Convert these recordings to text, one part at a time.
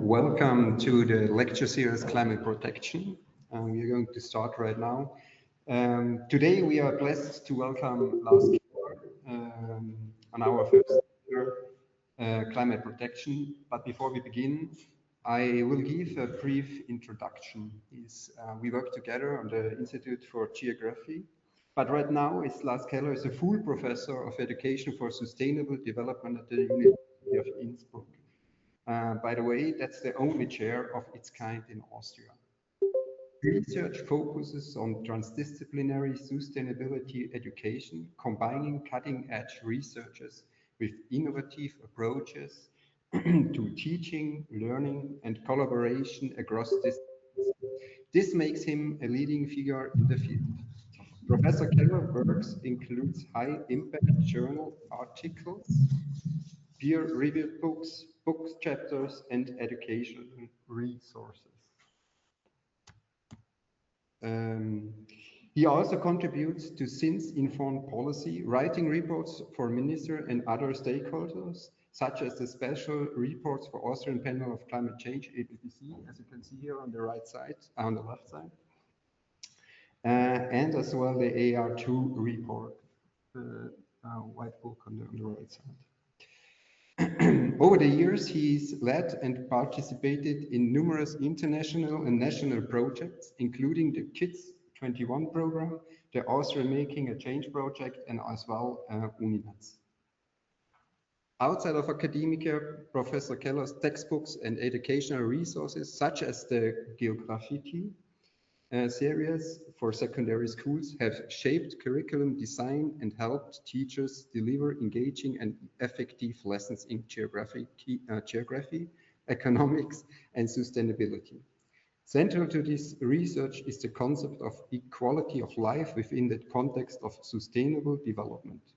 Welcome to the lecture series Climate Protection. We are going to start right now. Today we are blessed to welcome Lars Keller on our first lecture, Climate Protection. But before we begin, I will give a brief introduction. We work together on the Institute for Geography, but right now Lars Keller is a full professor of education for sustainable development at the University of Innsbruck. By the way, that's the only chair of its kind in Austria. Research focuses on transdisciplinary sustainability education, combining cutting-edge researches with innovative approaches to teaching, learning, and collaboration across disciplines. This makes him a leading figure in the field. Professor Keller's works includes high-impact journal articles, peer-reviewed books, book chapters, and educational resources. He also contributes to SINS-informed policy, writing reports for minister and other stakeholders, such as the special reports for Austrian Panel of Climate Change, APPC, as you can see here on the right side, on the left side, and as well the AR2 report, the white book on the right side. Over the years, he's led and participated in numerous international and national projects, including the Kids 21 program, the Austrian Making a Change project, and as well Univ. Outside of academia, Professor Keller's textbooks and educational resources, such as the Geography series for secondary schools, have shaped curriculum design and helped teachers deliver engaging and effective lessons in geography, economics, and sustainability. Central to this research is the concept of equality of life within the context of sustainable development.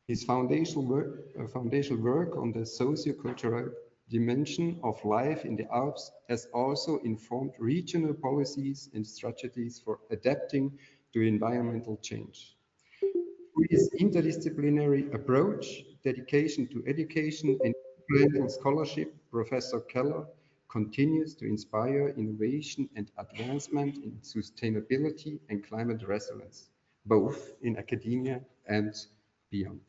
His foundational work on the socio-cultural dimension of life in the Alps has also informed regional policies and strategies for adapting to environmental change. Through his interdisciplinary approach, dedication to education, and influential scholarship, Professor Keller continues to inspire innovation and advancement in sustainability and climate resilience, both in academia and beyond.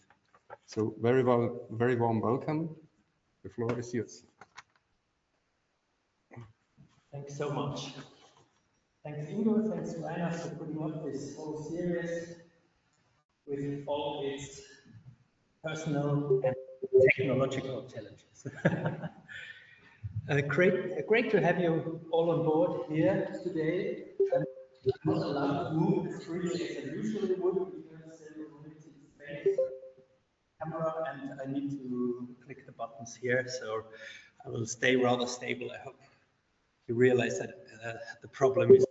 So very warm welcome. The floor is yours. Thanks so much. Thanks, Ingo. Thanks, Rainer, for putting up this whole series with all its personal and technological challenges. Great to have you all on board here today. I'm not allowed to move as freely as I usually would because there is limited space. Camera, and I need to click the buttons here, so I will stay rather stable. I hope you realize that the problem is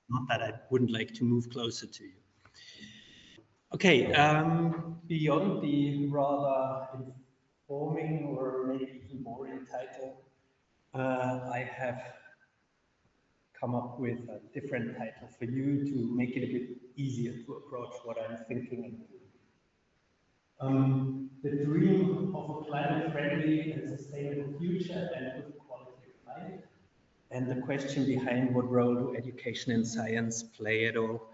not that I wouldn't like to move closer to you. Okay, beyond the rather informing or maybe even boring title, I have come up with a different title for you to make it a bit easier to approach what I'm thinking and doing. The dream of a climate-friendly and sustainable future and good quality of life, and the question behind what role do education and science play at all.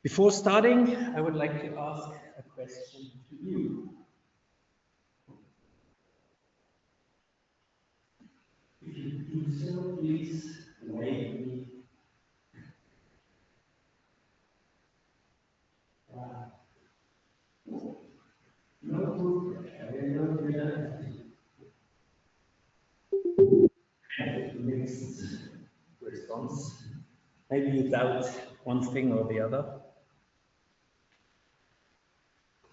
Before starting, I would like to ask a question to you. If you do so, please wave me. Mixed response. Maybe you doubt one thing or the other.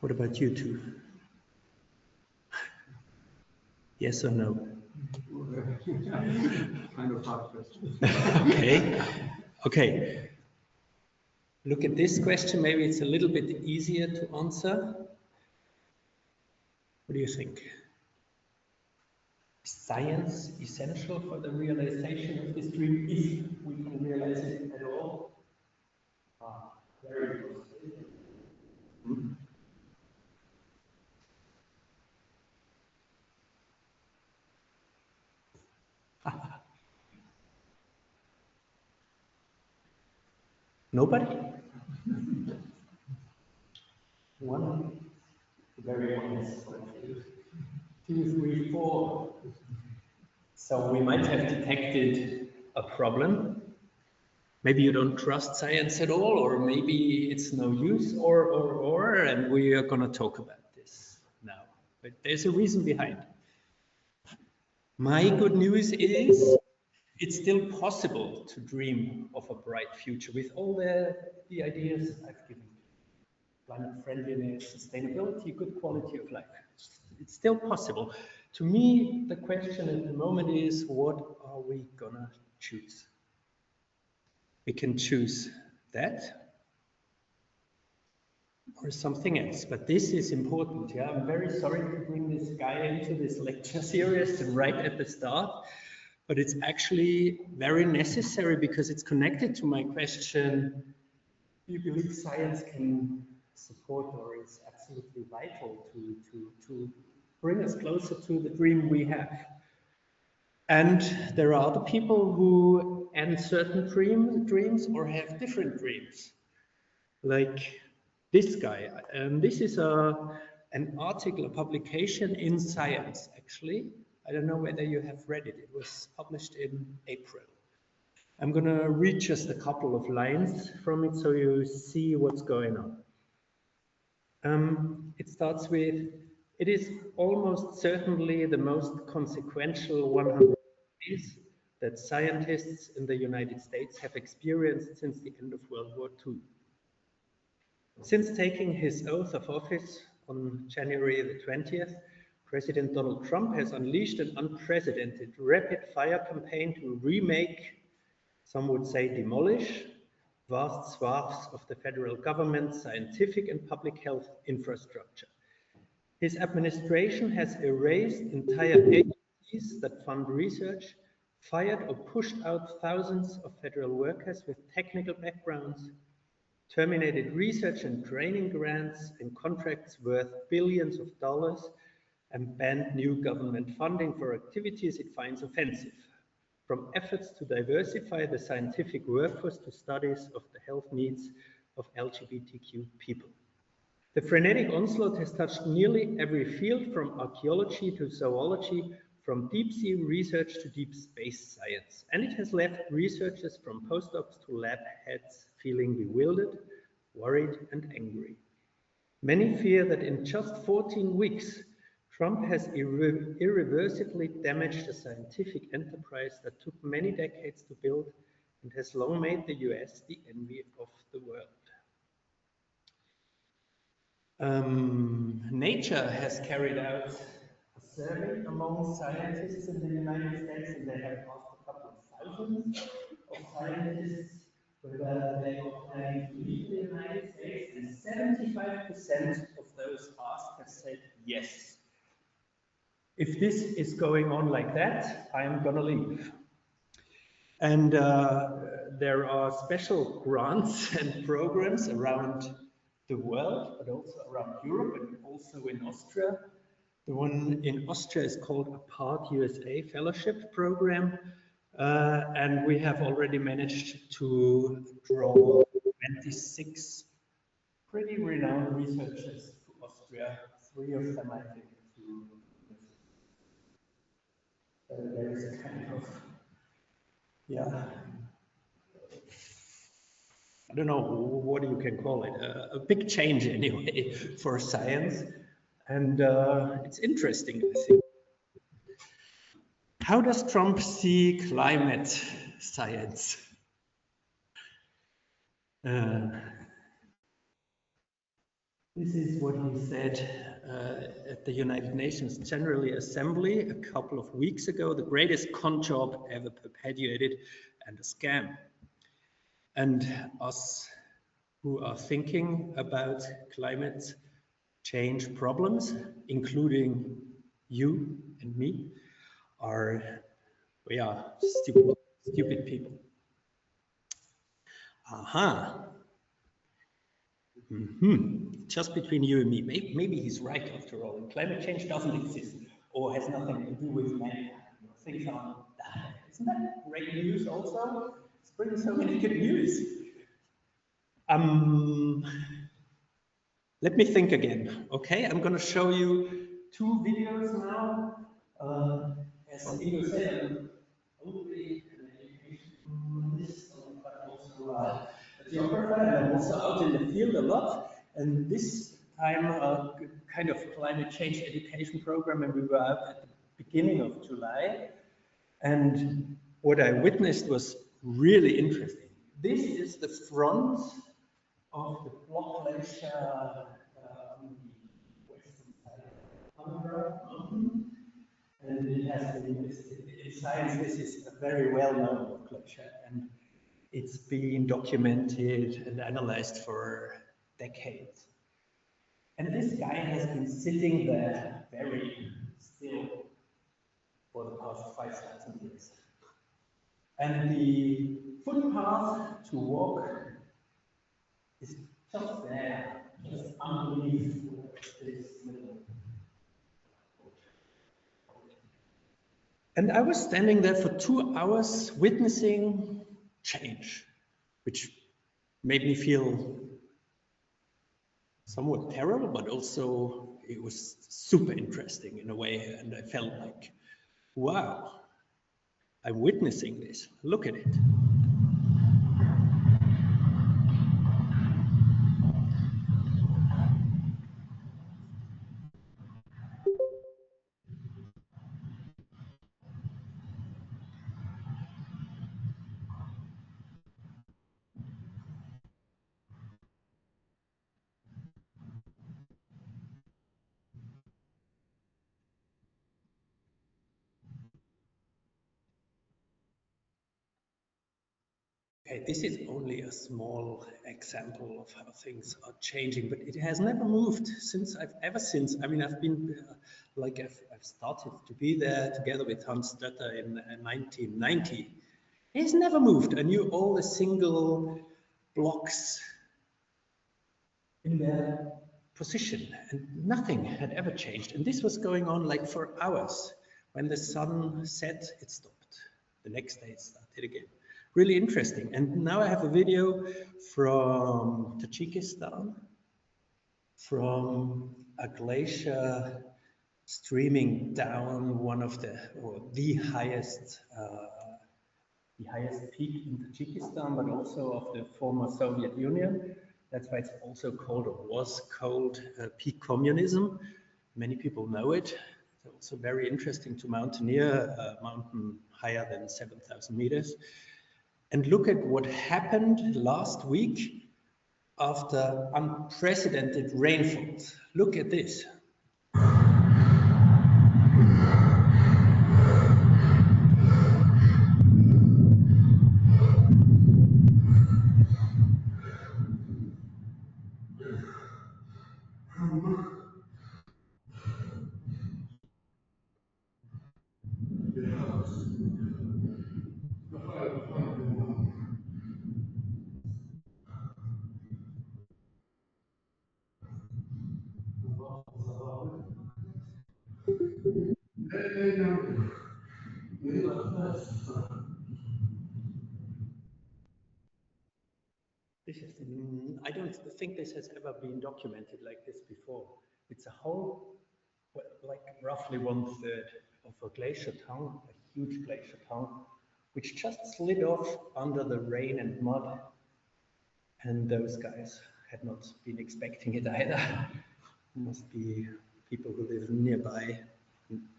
What about you two? Yes or no? Kind of hard question. Okay. Look at this question. Maybe it's a little bit easier to answer. What do you think? Is science essential for the realization of this dream, if we can realize it at all? Very good. Nobody? One very honest. 2, 3, 4. So we might have detected a problem. Maybe you don't trust science at all, or maybe it's no use, and we are going to talk about this now. But there's a reason behind. My good news is it's still possible to dream of a bright future with all the ideas I've given you. Climate friendliness, sustainability, good quality of life. It's still possible. To me, the question at the moment is, what are we gonna choose? We can choose that or something else, but this is important. Yeah, I'm very sorry to bring this guy into this lecture series right at the start, but it's actually very necessary because it's connected to my question, do you believe science can support or is absolutely vital to bring us closer to the dream we have? And there are other people who end certain dreams or have different dreams. Like this guy. This is an article, a publication in Science, actually. I don't know whether you have read it. It was published in April. I'm going to read just a couple of lines from it so you see what's going on. It starts with, it is almost certainly the most consequential 100 days that scientists in the United States have experienced since the end of World War II. Since taking his oath of office on January the 20th, President Donald Trump has unleashed an unprecedented rapid-fire campaign to remake, some would say demolish, vast swaths of the federal government's scientific and public health infrastructure. His administration has erased entire agencies that fund research, fired or pushed out thousands of federal workers with technical backgrounds, terminated research and training grants and contracts worth billions of dollars, and banned new government funding for activities it finds offensive, from efforts to diversify the scientific workforce to studies of the health needs of LGBTQ people. The frenetic onslaught has touched nearly every field, from archaeology to zoology, from deep-sea research to deep space science, and it has left researchers from postdocs to lab heads feeling bewildered, worried, and angry. Many fear that in just 14 weeks, Trump has irreversibly damaged a scientific enterprise that took many decades to build and has long made the US the envy of the world. Nature has carried out a survey among scientists in the United States, and they have asked a couple of thousands of scientists whether they are planning to leave the United States, and 75% of those asked have said yes. If this is going on like that, I'm gonna leave. And there are special grants and programs around the world, but also around Europe and also in Austria. The one in Austria is called Apart USA Fellowship Program. And we have already managed to draw 26 pretty renowned researchers to Austria, 3 of them, I think, to there is a kind of, yeah, I don't know what you can call it, a big change anyway for science. And it's interesting, I think. How does Trump see climate science? This is what he said at the United Nations General Assembly a couple of weeks ago: the greatest con job ever perpetuated and a scam. And us who are thinking about climate change problems, including you and me, we are stupid people. Aha. Just between you and me, maybe he's right after all. Climate change doesn't exist or has nothing to do with man. Things aren't that Isn't that great news also? It's bringing so many good news. Let me think again, okay? I'm going to show you two videos now. As Ingo said, I'm only an educationalist, but also a geographer, and I'm also out in the field a lot. And this time, a kind of climate change education program, and we were out at the beginning of July. And what I witnessed was really interesting. This is the front of the Block Glacier on the western side of Pfluger mountain. And it has been, in science, this is a very well-known Block Glacier, and it's been documented and analyzed for decades. And this guy has been sitting there very still for the past 5,000 years. And the footpath to walk is just there, just underneath this little. And I was standing there for 2 hours witnessing change, which made me feel somewhat terrible, but also it was super interesting in a way. And I felt like, wow, I'm witnessing this. Look at it. Okay, this is only a small example of how things are changing, but it has never moved ever since. I mean, I've been, I've started to be there together with Hans Stötter in 1990. It has never moved. I knew all the single blocks in their position, and nothing had ever changed. And this was going on like for hours. When the sun set, it stopped. The next day it started again. Really interesting. And now I have a video from Tajikistan, from a glacier streaming down one of the highest peak in Tajikistan, but also of the former Soviet Union. That's why it's also called, or was called, peak communism. Many people know it. It's also very interesting to mountaineer, a mountain higher than 7,000 meters. And look at what happened last week after unprecedented rainfalls. Look at this. I don't think this has ever been documented like this before. It's a whole, like roughly 1/3 of a glacier tongue, a huge glacier tongue, which just slid off under the rain and mud. And those guys had not been expecting it either. Must be people who live nearby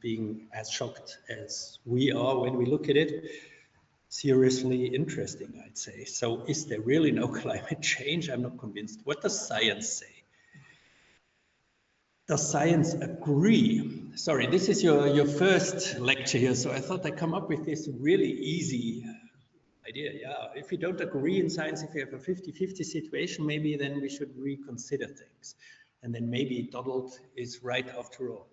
being as shocked as we are when we look at it. Seriously interesting, I'd say. So is there really no climate change? I'm not convinced. What does science say? Does science agree? Sorry, this is your first lecture here, so I thought I'd come up with this really easy idea. Yeah, if you don't agree in science, if you have a 50-50 situation, maybe then we should reconsider things. And then maybe Donald is right after all.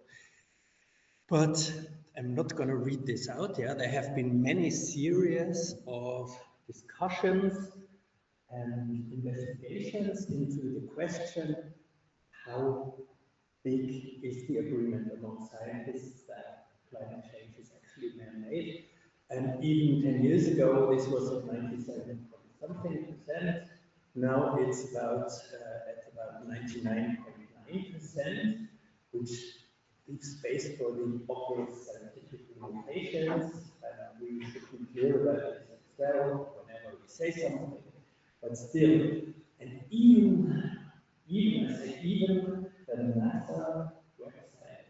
But I'm not going to read this out. Yeah, there have been many series of discussions and investigations into the question, how big is the agreement among scientists that climate change is actually man-made? And even 10 years ago, this was at 97-something%. Now it's about at about 99.9%, which leaves space for the obvious scientific limitations. We should be clear about this as well whenever we say something. But still, and even I say even the NASA website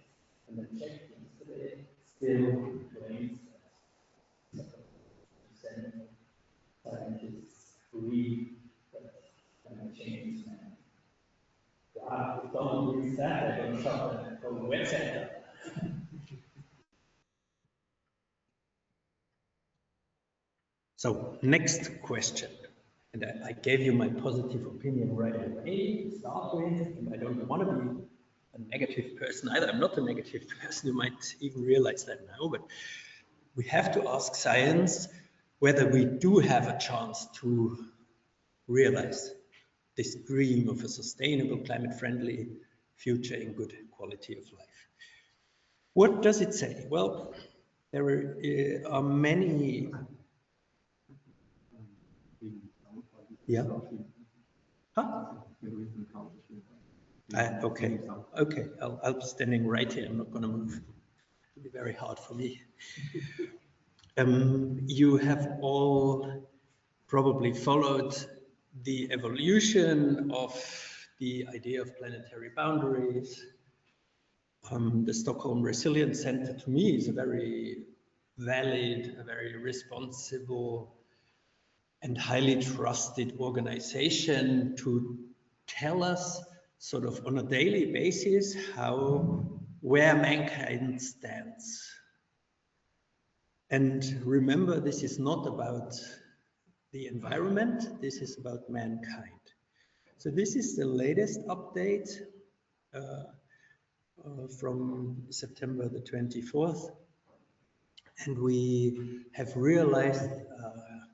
and the check yesterday still claims that scientists agree that climate change is man. Wow, if Donald reads that, they're going to shut the whole website up. So, next question. And I gave you my positive opinion right away to start with, and I don't want to be a negative person either. I'm not a negative person, you might even realize that now, but we have to ask science whether we do have a chance to realize this dream of a sustainable, climate-friendly future in good quality of life. What does it say? Well, there are many. Yeah. Huh? Okay. Okay. I'll be standing right here. I'm not going to move. It'll be very hard for me. You have all probably followed the evolution of the idea of planetary boundaries. The Stockholm Resilience Center to me is a very valid, a very responsible and highly trusted organization to tell us sort of on a daily basis where mankind stands. And remember, this is not about the environment, this is about mankind. So this is the latest update from September the 24th. And we have realized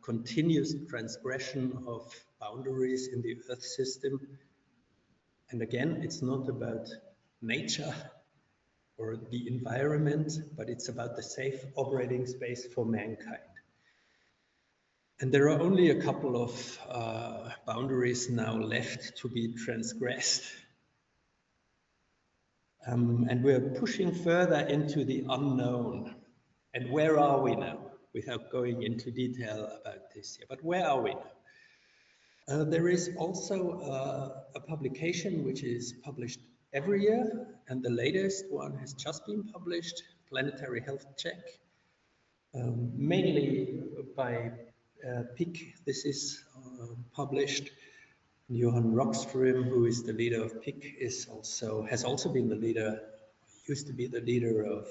continuous transgression of boundaries in the Earth system. And again, it's not about nature or the environment, but it's about the safe operating space for mankind. And there are only a couple of boundaries now left to be transgressed. And we're pushing further into the unknown. And where are we now? Without going into detail about this here, but where are we now? There is also a publication which is published every year, and the latest one has just been published, Planetary Health Check, mainly by PIC. This is published. Johan Rockström, who is the leader of PIC, has also been the leader, used to be the leader of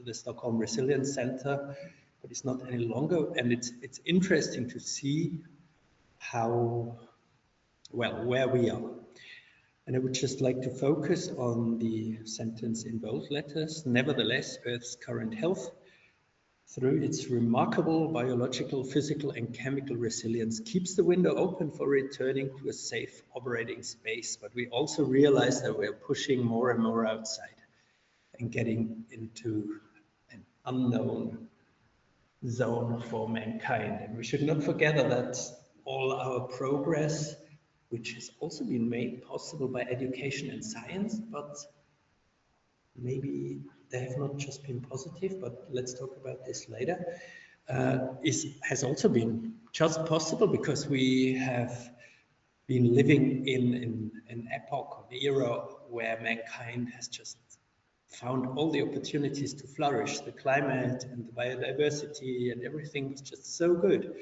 the Stockholm Resilience Center, but it's not any longer. And it's interesting to see where we are. And I would just like to focus on the sentence in bold letters. Nevertheless, Earth's current health, through its remarkable biological, physical, and chemical resilience, keeps the window open for returning to a safe operating space. But we also realize that we're pushing more and more outside and getting into an unknown zone for mankind. And we should not forget that all our progress, which has also been made possible by education and science, but maybe they have not just been positive, but let's talk about this later, has also been just possible because we have been living in an epoch, an era where mankind has just found all the opportunities to flourish. The climate and the biodiversity and everything was just so good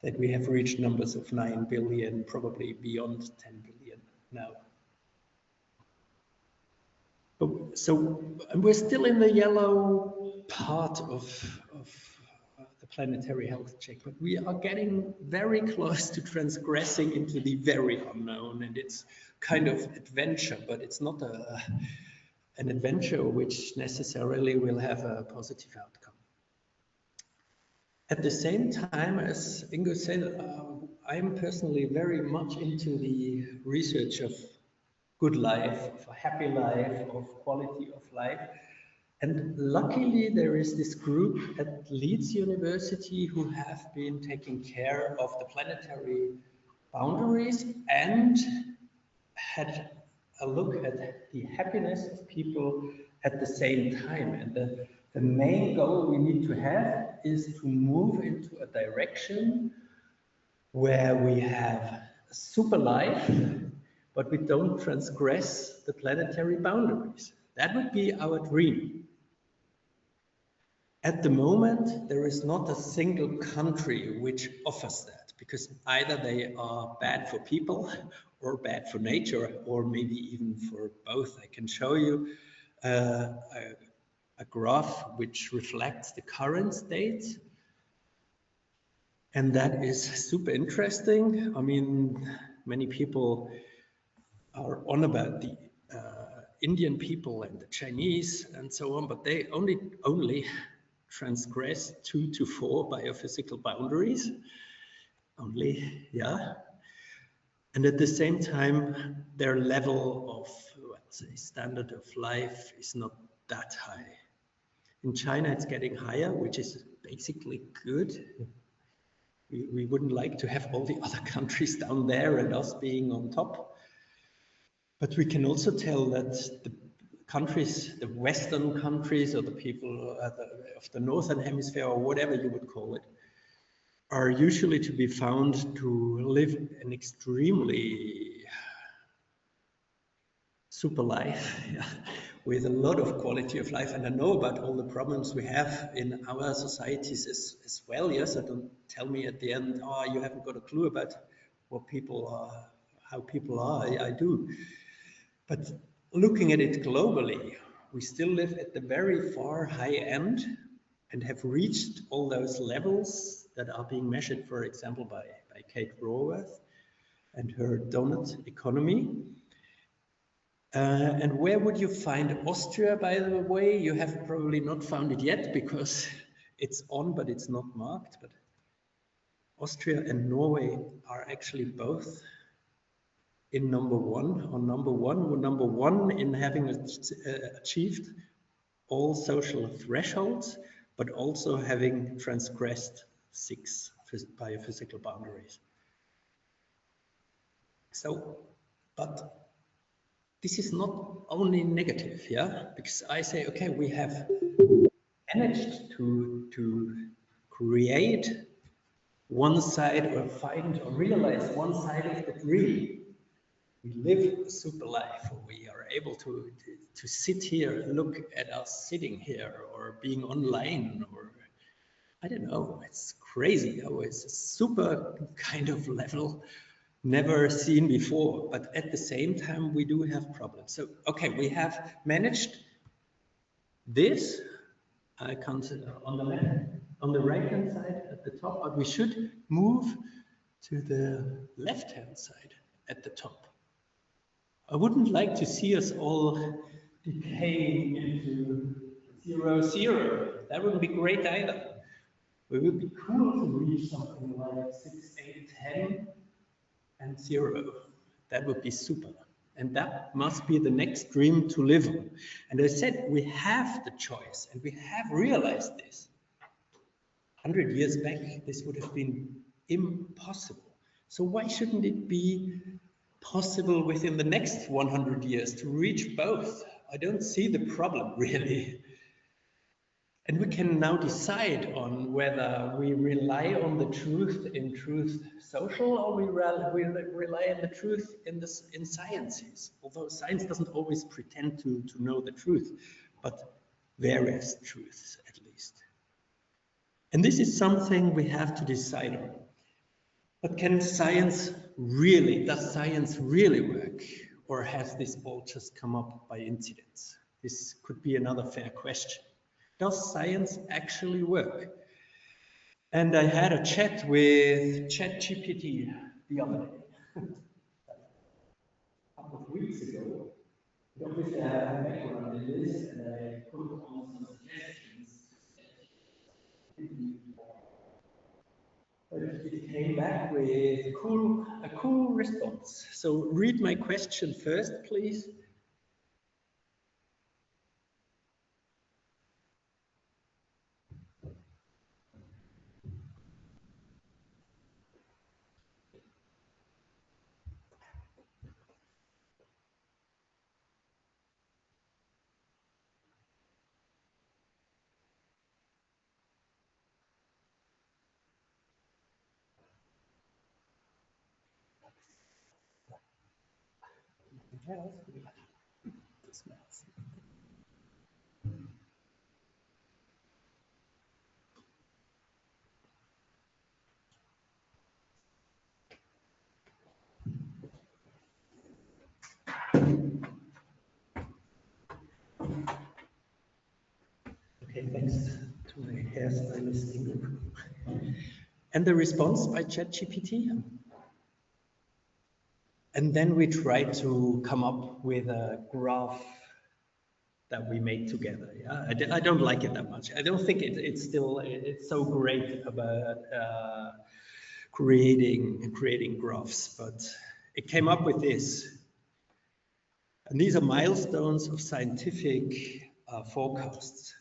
that we have reached numbers of 9 billion, probably beyond 10 billion now. So we're still in the yellow part of the planetary health check, but we are getting very close to transgressing into the very unknown, and it's kind of adventure, but it's not an adventure which necessarily will have a positive outcome. At the same time, as Ingo said, I'm personally very much into the research of good life, of a happy life, of quality of life. And luckily, there is this group at Leeds University who have been taking care of the planetary boundaries and had a look at the happiness of people at the same time. And the main goal we need to have is to move into a direction where we have a super life, but we don't transgress the planetary boundaries. That would be our dream. At the moment, there is not a single country which offers that, because either they are bad for people or bad for nature, or maybe even for both. I can show you a graph which reflects the current state. And that is super interesting. I mean, many people are on about the Indian people and the Chinese and so on, but they only transgress 2 to 4 biophysical boundaries. Only, yeah. And at the same time, their level of, let's say, standard of life is not that high. In China, it's getting higher, which is basically good. We wouldn't like to have all the other countries down there and us being on top. But we can also tell that the countries, the Western countries, or the people of the Northern Hemisphere, or whatever you would call it, are usually to be found to live an extremely super life, yeah, with a lot of quality of life. And I know about all the problems we have in our societies as well. Yes, so don't tell me at the end, oh, you haven't got a clue about what people are, how people are. I do. But looking at it globally, we still live at the very far high end and have reached all those levels that are being measured, for example, by Kate Raworth and her donut economy. And where would you find Austria, by the way? You have probably not found it yet because it's on, but it's not marked. But Austria and Norway are actually both in number one in having achieved all social thresholds, but also having transgressed 6 biophysical boundaries. So, but this is not only negative, yeah? Because I say, okay, we have managed to create one side or find or realize one side of the dream. We live a super life, or we are able to sit here, look at us sitting here, or being online, or I don't know, it's crazy. Oh, it's a super kind of level never seen before, but at the same time, we do have problems. So, okay, we have managed this. I can't on the right-hand side at the top, but we should move to the left-hand side at the top. I wouldn't like to see us all decaying into 0, 0. That wouldn't be great either. It would be cool to reach something like 6, 8, 10, and 0. That would be super. And that must be the next dream to live on. And I said, we have the choice, and we have realized this. 100 years back, this would have been impossible. So why shouldn't it be possible within the next 100 years to reach both? I don't see the problem, really. And we can now decide on whether we rely on the truth in truth social, or we rely on the truth in sciences. Although science doesn't always pretend to know the truth, but various truths at least. And this is something we have to decide on. But does science really work? Or has this all just come up by incidents? This could be another fair question. Does science actually work? And I had a chat with ChatGPT the other day, a couple of weeks ago. Obviously, I have a background in this, and I put on some suggestions. But it came back with a cool response. So read my question first, please. Okay, thanks to my hairstylist. And the response by ChatGPT. And then we try to come up with a graph that we made together. Yeah, I don't like it that much. I don't think it's so great about creating graphs, but it came up with this. And these are milestones of scientific forecasts.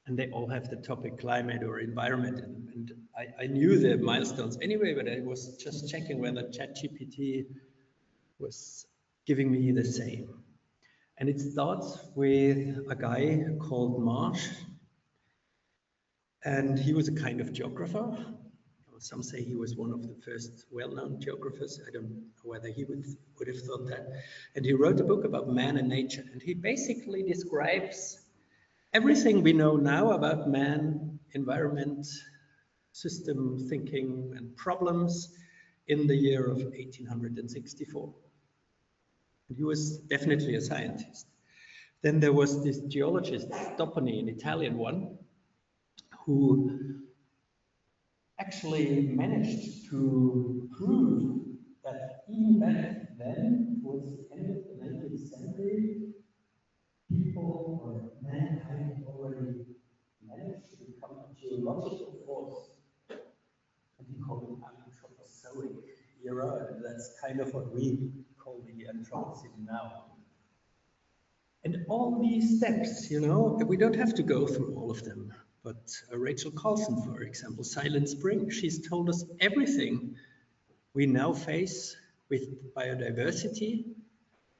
And they all have the topic climate or environment in them. And I knew the milestones anyway, but I was just checking whether ChatGPT was giving me the same. And it starts with a guy called Marsh, and he was a kind of geographer. Some say he was one of the first well-known geographers. I don't know whether he would have thought that. And he wrote a book about man and nature, and he basically describes everything we know now about man, environment, system thinking, and problems in the year of 1864. And he was definitely a scientist. Then there was this geologist, Stoppani, an Italian one, who actually managed to prove that even back then, towards the end of the 19th century, people or mankind already managed to become a geological force. And he called it Anthropozoic era, and that's kind of what we call the Anthropocene now. And all these steps, you know, we don't have to go through all of them, but Rachel Carlson, for example, Silent Spring, she's told us everything we now face with biodiversity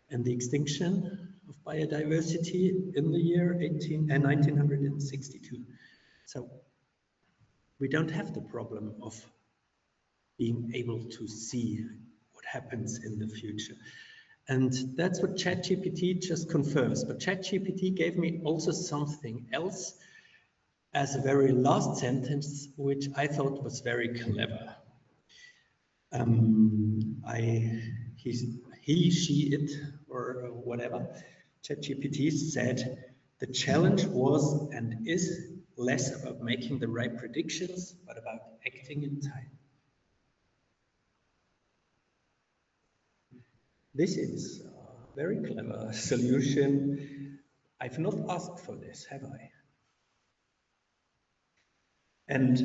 and the extinction of biodiversity in the year 1962. So we don't have the problem of being able to see what happens in the future. And that's what ChatGPT just confirms. But ChatGPT gave me also something else as a very last sentence, which I thought was very clever. He, she, it, or whatever, ChatGPT said, the challenge was and is less about making the right predictions, but about acting in time. This is a very clever solution. I've not asked for this, have I? And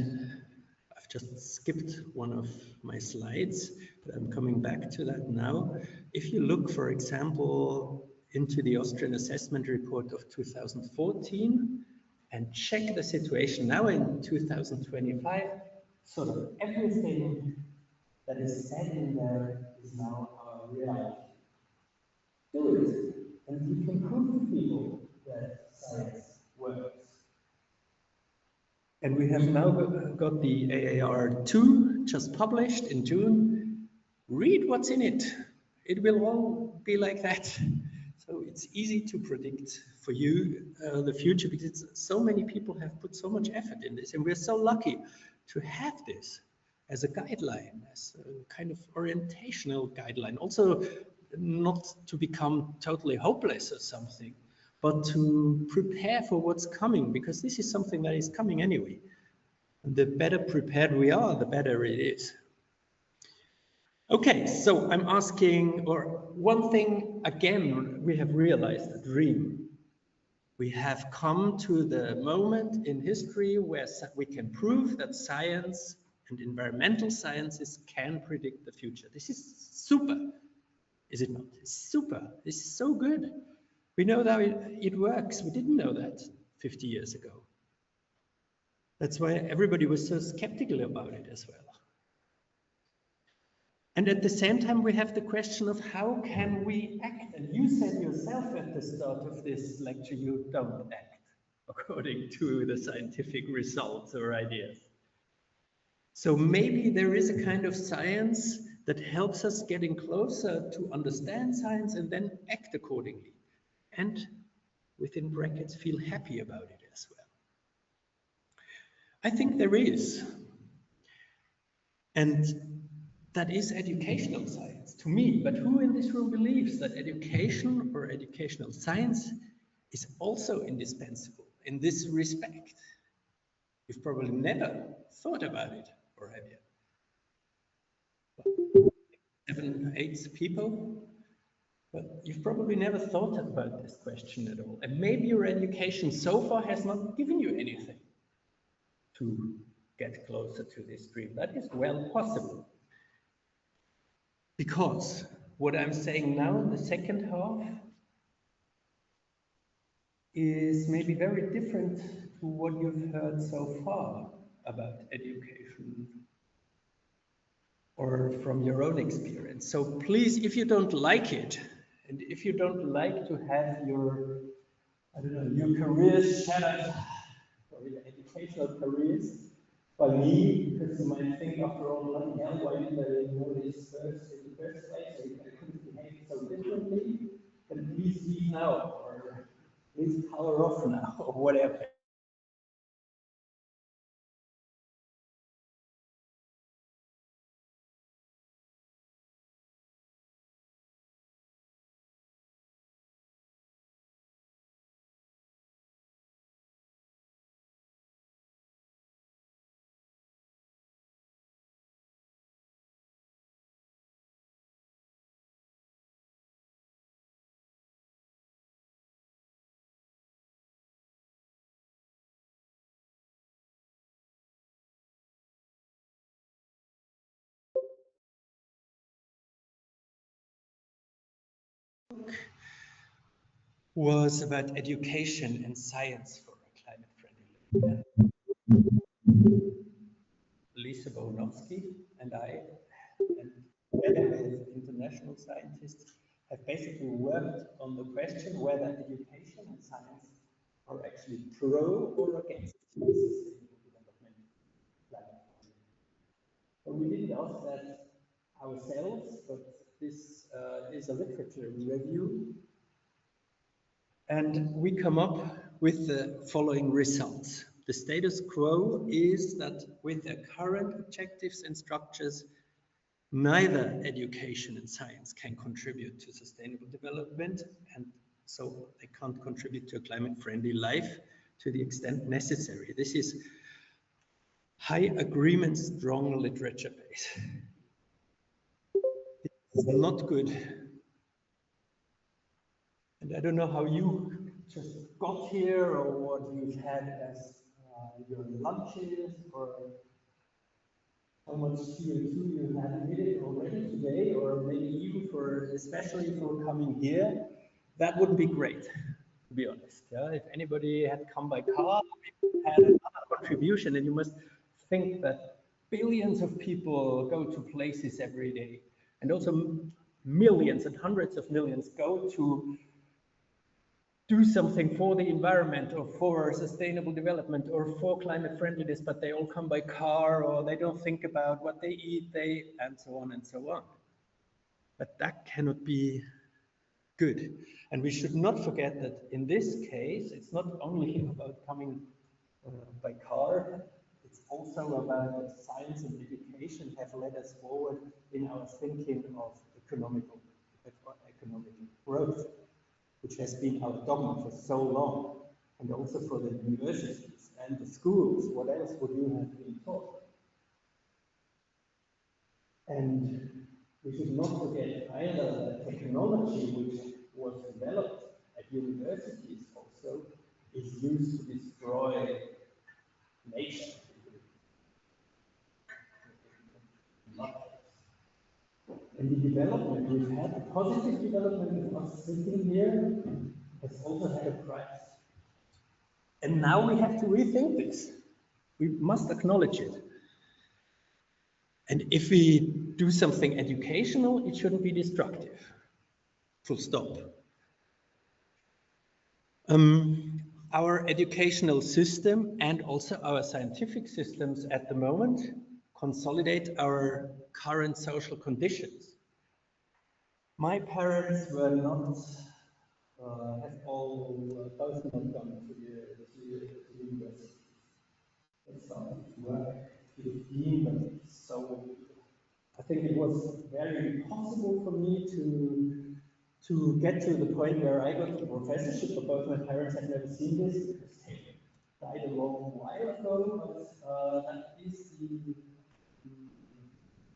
I've just skipped one of my slides, but I'm coming back to that now. If you look, for example, into the Austrian assessment report of 2014 and check the situation now in 2025, sort of everything that is said in there is now our reality. Do it, and you can prove to people that science works. And we have now got the AAR2 just published in June. Read what's in it. It will all be like that. So it's easy to predict for you the future, because so many people have put so much effort in this, and we're so lucky to have this as a guideline, as a kind of orientational guideline. Also, not to become totally hopeless or something, but to prepare for what's coming, because this is something that is coming anyway. And the better prepared we are, the better it is. Okay, so I'm asking, or one thing again, we have realized a dream. We have come to the moment in history where we can prove that science and environmental sciences can predict the future. This is super, is it not? It's super, this is so good. We know that it works. We didn't know that 50 years ago. That's why everybody was so skeptical about it as well. And at the same time, we have the question of how can we act? And you said yourself at the start of this lecture, you don't act according to the scientific results or ideas. So maybe there is a kind of science that helps us getting closer to understand science and then act accordingly. And within brackets, feel happy about it as well. I think there is. And that is educational science to me. But who in this room believes that education or educational science is also indispensable in this respect? You've probably never thought about it, or have you? 7, 8 people? But you've probably never thought about this question at all. And maybe your education so far has not given you anything to get closer to this dream. That is well possible. Because what I'm saying now in the second half is maybe very different to what you've heard so far about education or from your own experience. So please, if you don't like it, and if you don't like to have your, I don't know, your careers shattered, or your educational careers, by me, because you might think, after all, bloody hell, why didn't I know this first in the first place? I could have behaved so differently. Then please leave now, or please power off now, or whatever. Was about education and science for a climate-friendly living. Lisa Bownowski and I, and together with international scientists, have basically worked on the question whether education and science are actually pro or against sustainable development. But we didn't ask that ourselves, but this is a literature review. And we come up with the following results. The status quo is that with the current objectives and structures, neither education and science can contribute to sustainable development, and so they can't contribute to a climate-friendly life to the extent necessary. This is high agreement, strong literature base. It's not good. And I don't know how you just got here or what you've had as your lunches or how much CO2 you have emitted already today, or maybe even especially for coming here. That wouldn't be great, to be honest. Yeah? If anybody had come by car, had another contribution, and you must think that billions of people go to places every day, and also millions and hundreds of millions go to do something for the environment or for sustainable development or for climate friendliness, but they all come by car or they don't think about what they eat, and so on and so on. But that cannot be good. And we should not forget that in this case, it's not only about coming by car, it's also about that science and education have led us forward in our thinking of economic growth, which has been our dogma for so long, and also for the universities and the schools. What else would you have been taught? And we should not forget either that technology which was developed at universities also is used to destroy nature. And the development we've had, the positive development of us sitting here, has also had a price. And now we have to rethink this. We must acknowledge it. And if we do something educational, it shouldn't be destructive. Full stop. Our educational system and also our scientific systems at the moment consolidate our current social conditions. My parents were not, have all both not gone to the university. They started to work at 15, but so I think it was very impossible for me to get to the point where I got the professorship, but both my parents had never seen this because they died a long while ago, but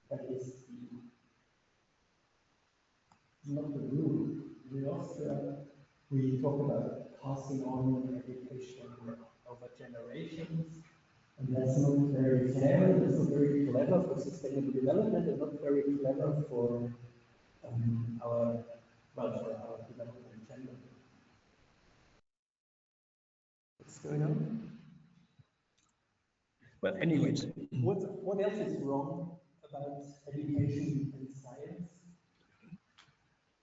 that is not the rule. In Austria, we talk about passing on education over generations, and that's not very fair, that's not very clever for sustainable development, and not very clever for our development in general. What's going on? Well, anyways, what else is wrong about education and science?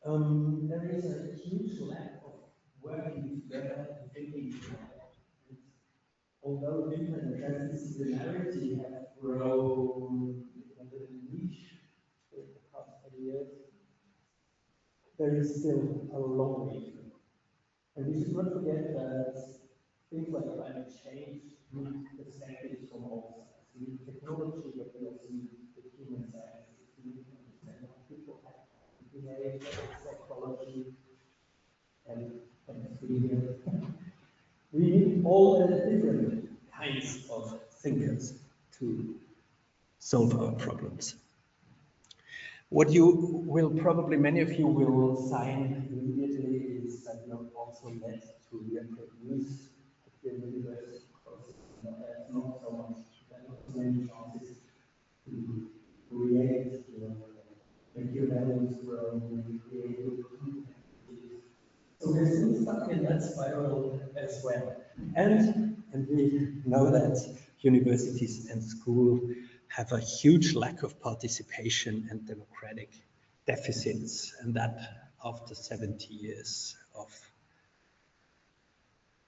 There is a huge lack of working together and thinking together. And although Univ and Transdisciplinary have grown in a little niche in the past 10 years, there is still a long way to go. And we should not forget that things like climate change need perspectives from all sides. We need technology, but we also need the human sciences. We need to understand how people act, behave, psychology, and chemistry. We need all the different kinds of thinkers to solve our problems. What you will probably, many of you will sign immediately is that you're also led to reproduce the university process. There's not so much, there are not so many chances to create make your values grow, create your competencies. So we're still stuck in that spiral as well. And we know that universities and schools have a huge lack of participation and democratic deficits, and that after 70 years of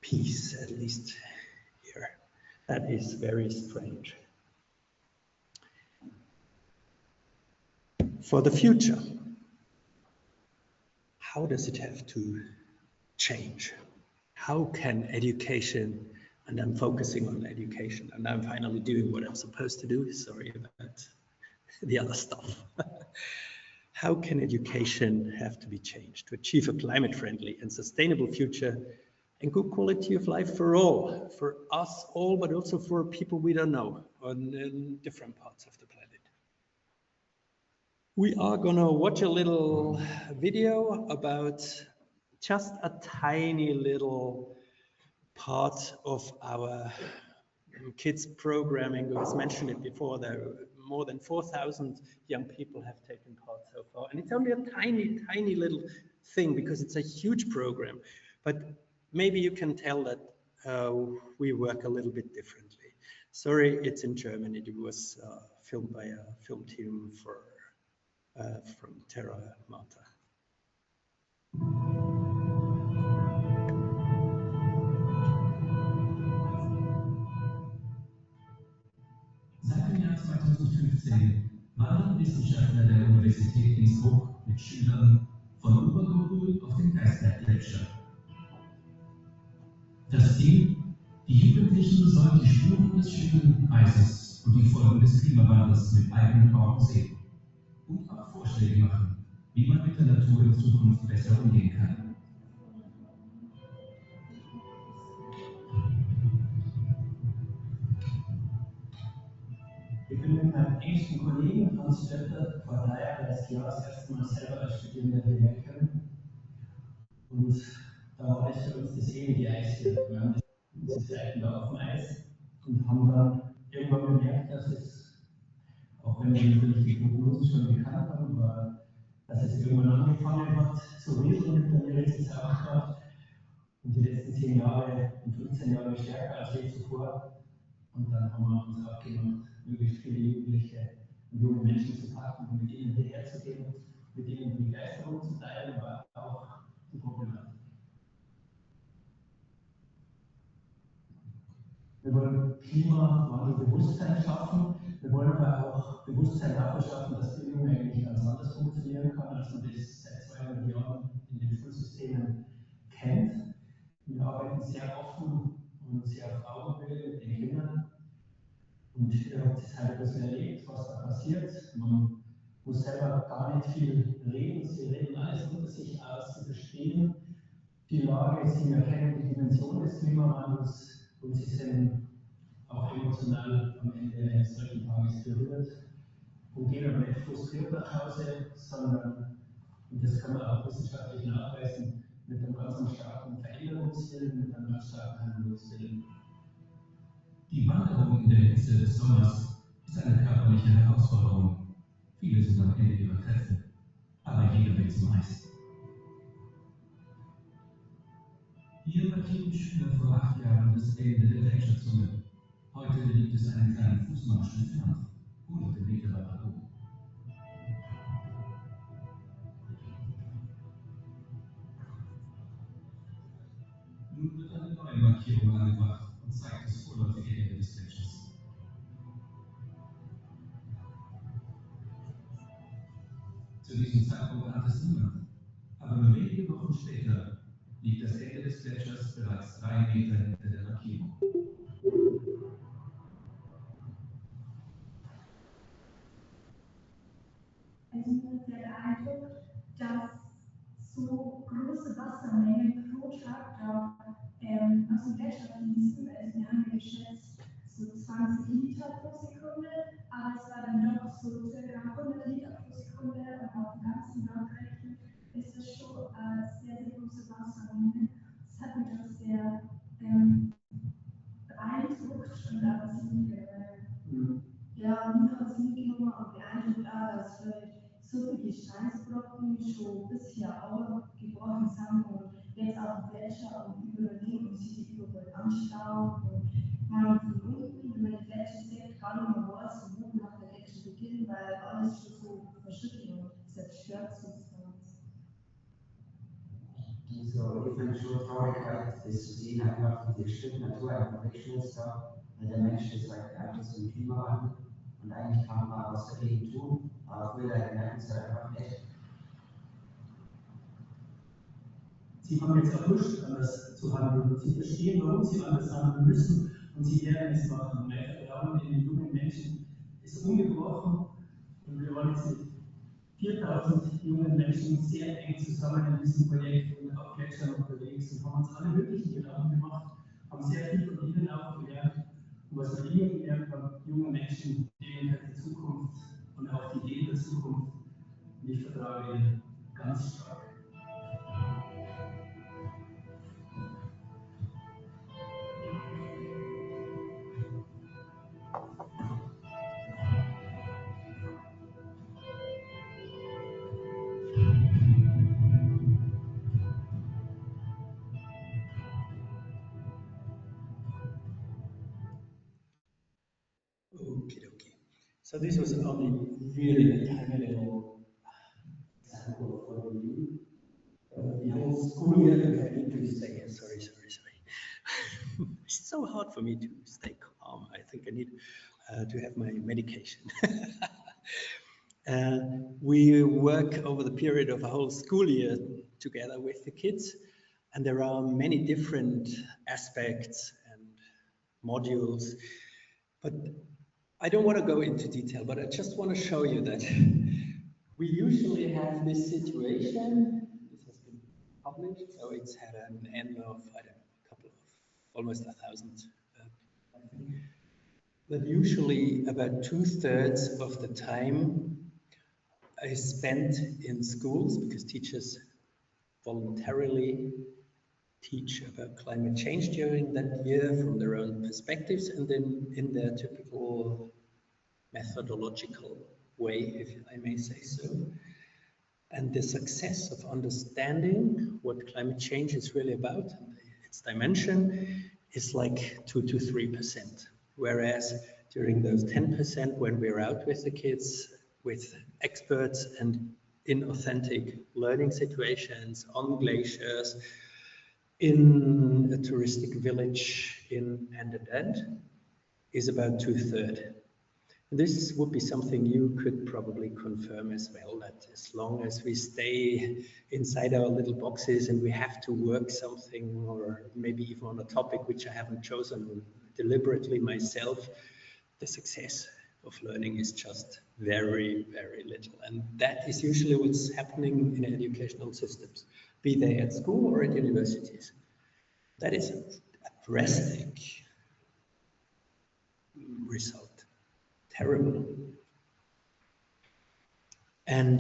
peace, at least here. That is very strange. For the future, how does it have to change? How can education, and I'm focusing on education, and I'm finally doing what I'm supposed to do, sorry about the other stuff. How can education have to be changed to achieve a climate-friendly and sustainable future and good quality of life for all, for us all, but also for people we don't know in different parts of the planet? We are gonna watch a little video about just a tiny little part of our kids programming. I was mentioned it before, there are more than 4,000 young people have taken part so far. And it's only a tiny, tiny little thing because it's a huge program. But maybe you can tell that we work a little bit differently. Sorry, it's in German. It was filmed by a film team from Terra Mata. Seit dem Jahr 2015 wandern Wissenschaftler der Universität Innsbruck mit Schülern von Obergurgel auf den Geisberggletscher. Das Ziel: die Jugendlichen sollen die Spuren des schwindenden Eises und die Folgen des Klimawandels mit eigenen Augen sehen und auch Vorschläge machen, wie man mit der Natur in Zukunft besser umgehen kann. Ich bin mit meinem engsten Kollegen Hans Keller vor 33 Jahren das erste Mal selber als Studierender hierher gekommen. Und da war das für uns das ewige Eis hier. Wir haben diese Zeiten da auf dem Eis und haben dann irgendwann gemerkt, dass es, auch wenn wir natürlich die Prognosen schon gekannt haben, war, dass es irgendwann angefangen hat zu rieseln mit der letzten Saugkraft. Und die letzten 10 Jahre und 15 Jahre stärker als je zuvor. Und dann haben wir uns abgemacht, möglichst viele Jugendliche und junge Menschen zu packen und mit ihnen hierher zu gehen, mit ihnen die Begeisterung zu teilen, aber auch die Problematik. Wir wollen Klimawandel-Bewusstsein schaffen. Wir wollen aber auch Bewusstsein dafür schaffen, dass Bildung eigentlich ganz anders funktionieren kann, als man das seit 200 Jahren in den Schulsystemen kennt. Wir arbeiten sehr offen und sehr auf Augenhöhe mit den Kindern. Und ihr habt es halt ein bisschen erlebt, was da passiert. Man muss selber gar nicht viel reden, sie reden alles unter sich aus, sie verstehen die Lage, sie erkennen die Dimension des Klimawandels und sie sind auch emotional am Ende solchen Tages berührt und gehen aber nicht frustriert nach Hause, sondern, und das kann man auch wissenschaftlich nachweisen, mit einem ganz starken Veränderungswillen, mit einem ganz starken Handlungswillen. Die Wanderung in der Hitze des Sommers ist eine körperliche Herausforderung. Viele sind am Ende ihrer Kräfte, aber jeder will zum Eis. Hier markieren Schüler vor 8 Jahren das Ende der Gletscherzunge. Heute liegt es einen kleinen Fußmarsch entfernt, 100 Meter weiter oben. Nun wird eine neue Markierung angebracht und zeigt das vorläufige Ende des Gletschers. Zu diesem Zeitpunkt ahnt es niemand, aber nur wenige Wochen später liegt das Ende des Gletschers bereits 3 Meter hinter der Markierung. Also mir ist der Eindruck, dass so große Wassermengen pro Tag da aus dem Gletscher fließen. Also wir haben geschätzt so 20 Liter pro Sekunde, aber es war dann doch so ca. 100 Liter pro Sekunde und auf dem ganzen Tag gerechnet ist das schon sehr, sehr große Wassermengen. Das hat mich auch sehr beeindruckt und aber ja, mir hat es mitgenommen und beeindruckt auch, dass vielleicht so viele Gesteinsbrocken schon bisher auch gebrochen sind und jetzt auch Gletscher und überlegen und sich die überall anstauen. Und man von unten, wenn man die Gletscher sieht, gar nicht mehr weiß, wo nach der Gletscher beginnt, weil alles schon so verschüttet und zerstört ist. So, ich finde schon Traurigkeit, das zu sehen, einfach diese Stück Natur einfach wegschmilzt da, weil der Mensch ist halt einfach so ein Klimawandel und eigentlich kann man was dagegen tun, aber viele merken es halt einfach nicht. Sie haben jetzt auch Lust, anders zu handeln. Sie verstehen, warum sie anders handeln müssen und sie werden es machen. Mein Vertrauen in den jungen Menschen ist ungebrochen und wir wollen jetzt mit 4000 jungen Menschen sehr eng zusammen in diesem Projekt und auf Gletschern unterwegs und haben uns alle möglichen Gedanken gemacht, haben sehr viel von ihnen auch gelernt. Und was wir immer gelernt haben, junge Menschen, denen hat die Zukunft und auch die Ideen der Zukunft. Und ich vertraue ihnen ganz stark. Okay. So this was only really a tiny little example for you. The whole school year you had to stay here. Sorry. It's so hard for me to stay calm. I think I need to have my medication. We work over the period of a whole school year together with the kids, and there are many different aspects and modules. But I don't want to go into detail, but I just want to show you that we usually have this situation. This has been published, so it's had an end of, I don't know, a couple of, almost 1,000. I think. That usually about 2/3 of the time is spent in schools because teachers voluntarily teach about climate change during that year from their own perspectives and then in their typical methodological way, if I may say so. And the success of understanding what climate change is really about and its dimension is like 2 to 3%. Whereas during those 10% when we're out with the kids, with experts and in authentic learning situations, on glaciers, in a touristic village in and, is about 2/3. This would be something you could probably confirm as well, that as long as we stay inside our little boxes and we have to work something, or maybe even on a topic which I haven't chosen deliberately myself, the success of learning is just very, very little. And that is usually what's happening in educational systems, be they at school or at universities. That is a drastic result. Terrible. And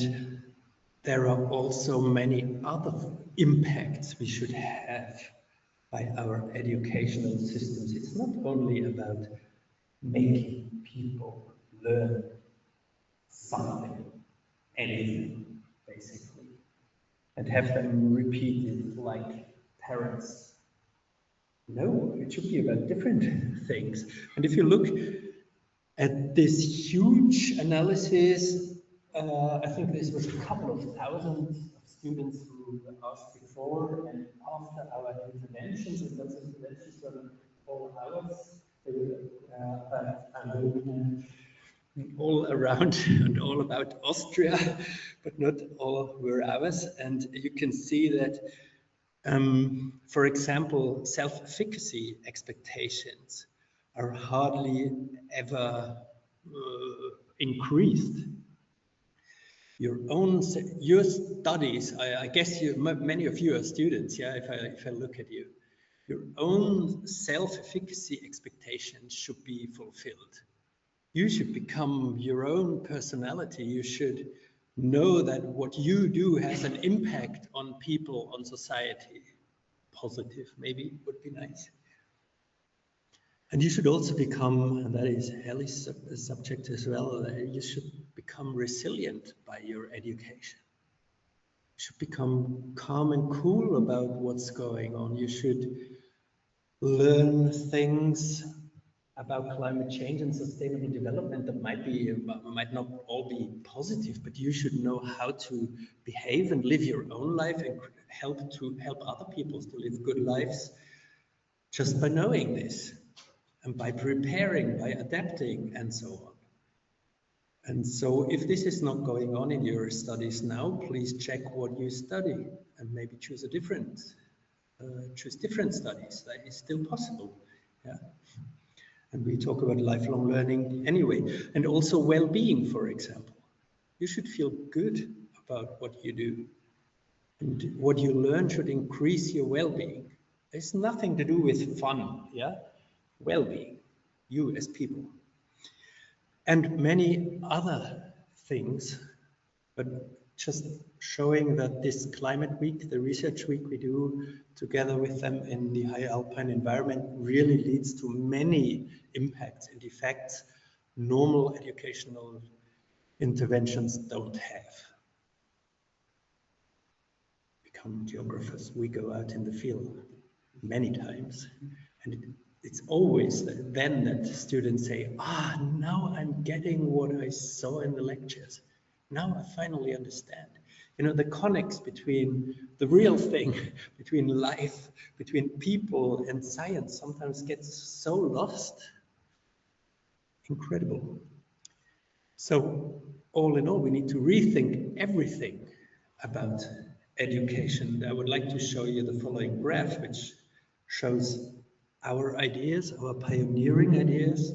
there are also many other impacts we should have by our educational systems. It's not only about making people learn something, anything, basically, and have them repeat it like parents. No, it should be about different things. And if you look at this huge analysis, I think this was a couple of thousands of students who were asked before and after our interventions, and those interventions were all ours. They were all around and all about Austria, but not all were ours. And you can see that, for example, self-efficacy expectations are hardly ever increased. Your studies, I guess many of you are students, yeah, if I look at you, your own self-efficacy expectations should be fulfilled. You should become your own personality. You should know that what you do has an impact on people, on society. Positive, maybe, would be nice. And you should also become, and that is Ellie's subject as well, you should become resilient by your education. You should become calm and cool about what's going on. You should learn things about climate change and sustainable development that might not all be positive, but you should know how to behave and live your own life and help other people to live good lives just by knowing this and by preparing, by adapting, and so on. And so if this is not going on in your studies now, please check what you study and maybe choose different studies. That is still possible. Yeah. And we talk about lifelong learning anyway, and also well-being, for example. You should feel good about what you do, and what you learn should increase your well-being. It's nothing to do with fun, yeah? Well-being, you as people. And many other things, but just showing that this climate week, the research week we do together with them in the high alpine environment, really leads to many impacts and effects normal educational interventions don't have. Become geographers, we go out in the field many times, and it's always then that students say, now I'm getting what I saw in the lectures. Now I finally understand. You know, the connects between the real thing, between life, between people and science sometimes gets so lost. Incredible. So all in all, we need to rethink everything about education. I would like to show you the following graph, which shows our ideas, our pioneering ideas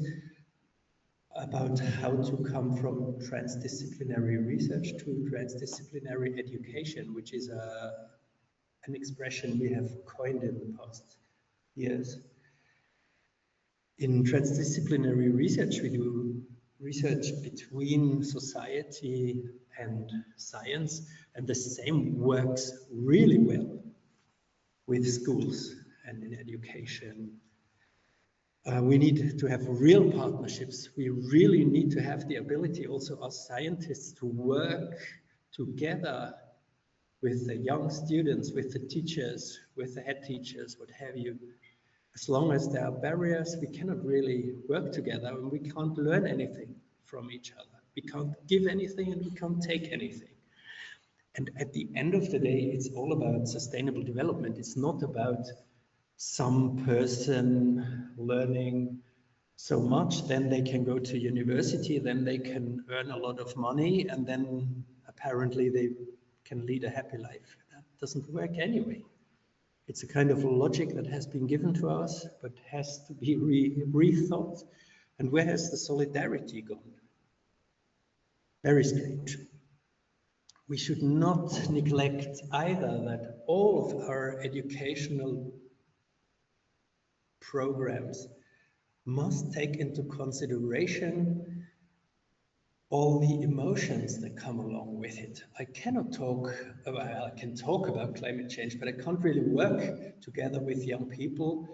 about how to come from transdisciplinary research to transdisciplinary education, which is an expression we have coined in the past years. In transdisciplinary research, we do research between society and science, and the same works really well with schools and in education. We need to have real partnerships. We really need to have the ability also as scientists to work together with the young students, with the teachers, with the head teachers, what have you. As long as there are barriers, we cannot really work together, and we can't learn anything from each other. We can't give anything and we can't take anything. And at the end of the day, it's all about sustainable development. It's not about some person learning so much, then they can go to university, then they can earn a lot of money, and then apparently they can lead a happy life. That doesn't work anyway. It's a kind of logic that has been given to us, but has to be rethought. And where has the solidarity gone? Very strange. We should not neglect either that all of our educational programs must take into consideration all the emotions that come along with it. I cannot talk about, I can talk about climate change, but I can't really work together with young people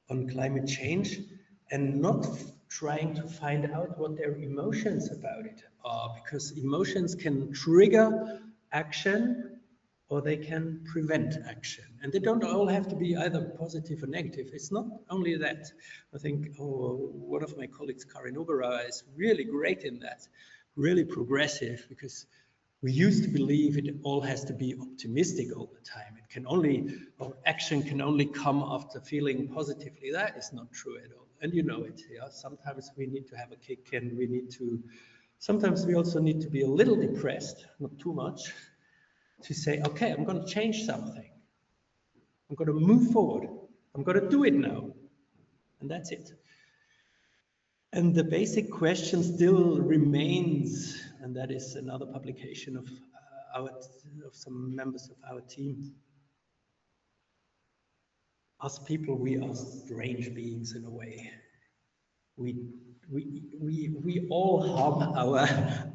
on climate change and not trying to find out what their emotions about it are, because emotions can trigger action or they can prevent action. And they don't all have to be either positive or negative. It's not only that. I think one of my colleagues, Karin Oberauer, is really great in that, really progressive, because we used to believe it all has to be optimistic all the time. It can only, or action can only come after feeling positively. That is not true at all. And you know it, yeah? Sometimes we need to have a kick and we need to, sometimes we also need to be a little depressed, not too much, to say, okay, I'm going to change something. I'm going to move forward. I'm going to do it now. And that's it. And the basic question still remains, and that is another publication of some members of our team. Us people, we are strange beings in a way. We all harm our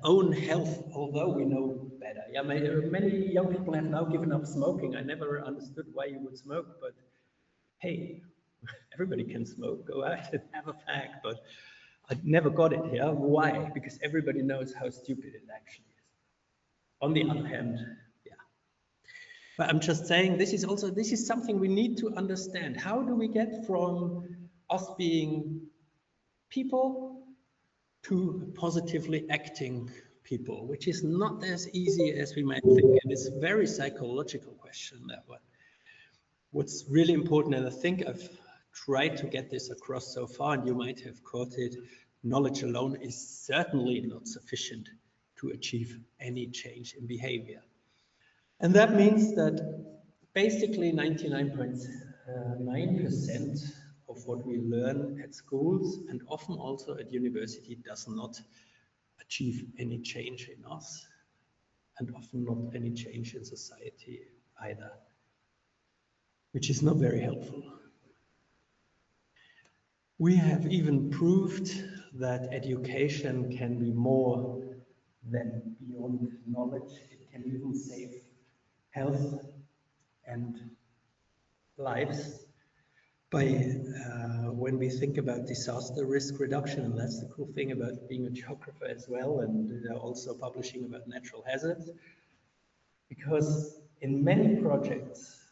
own health, although we know better. Yeah, many young people have now given up smoking. I never understood why you would smoke, but hey, everybody can smoke. Go out and have a fag, but I never got it here. Why? Because everybody knows how stupid it actually is. On the other hand, yeah. But I'm just saying this is something we need to understand. How do we get from us being people to positively acting people, which is not as easy as we might think. And it's a very psychological question, that one. What's really important, and I think I've tried to get this across so far, and you might have caught it, knowledge alone is certainly not sufficient to achieve any change in behavior. And that means that basically 99.9% of what we learn at schools and often also at university does not achieve any change in us, and often not any change in society either, which is not very helpful. We have even proved that education can be more than beyond knowledge. It can even save health and lives by when we think about disaster risk reduction, and that's the cool thing about being a geographer as well, and also publishing about natural hazards, because in many projects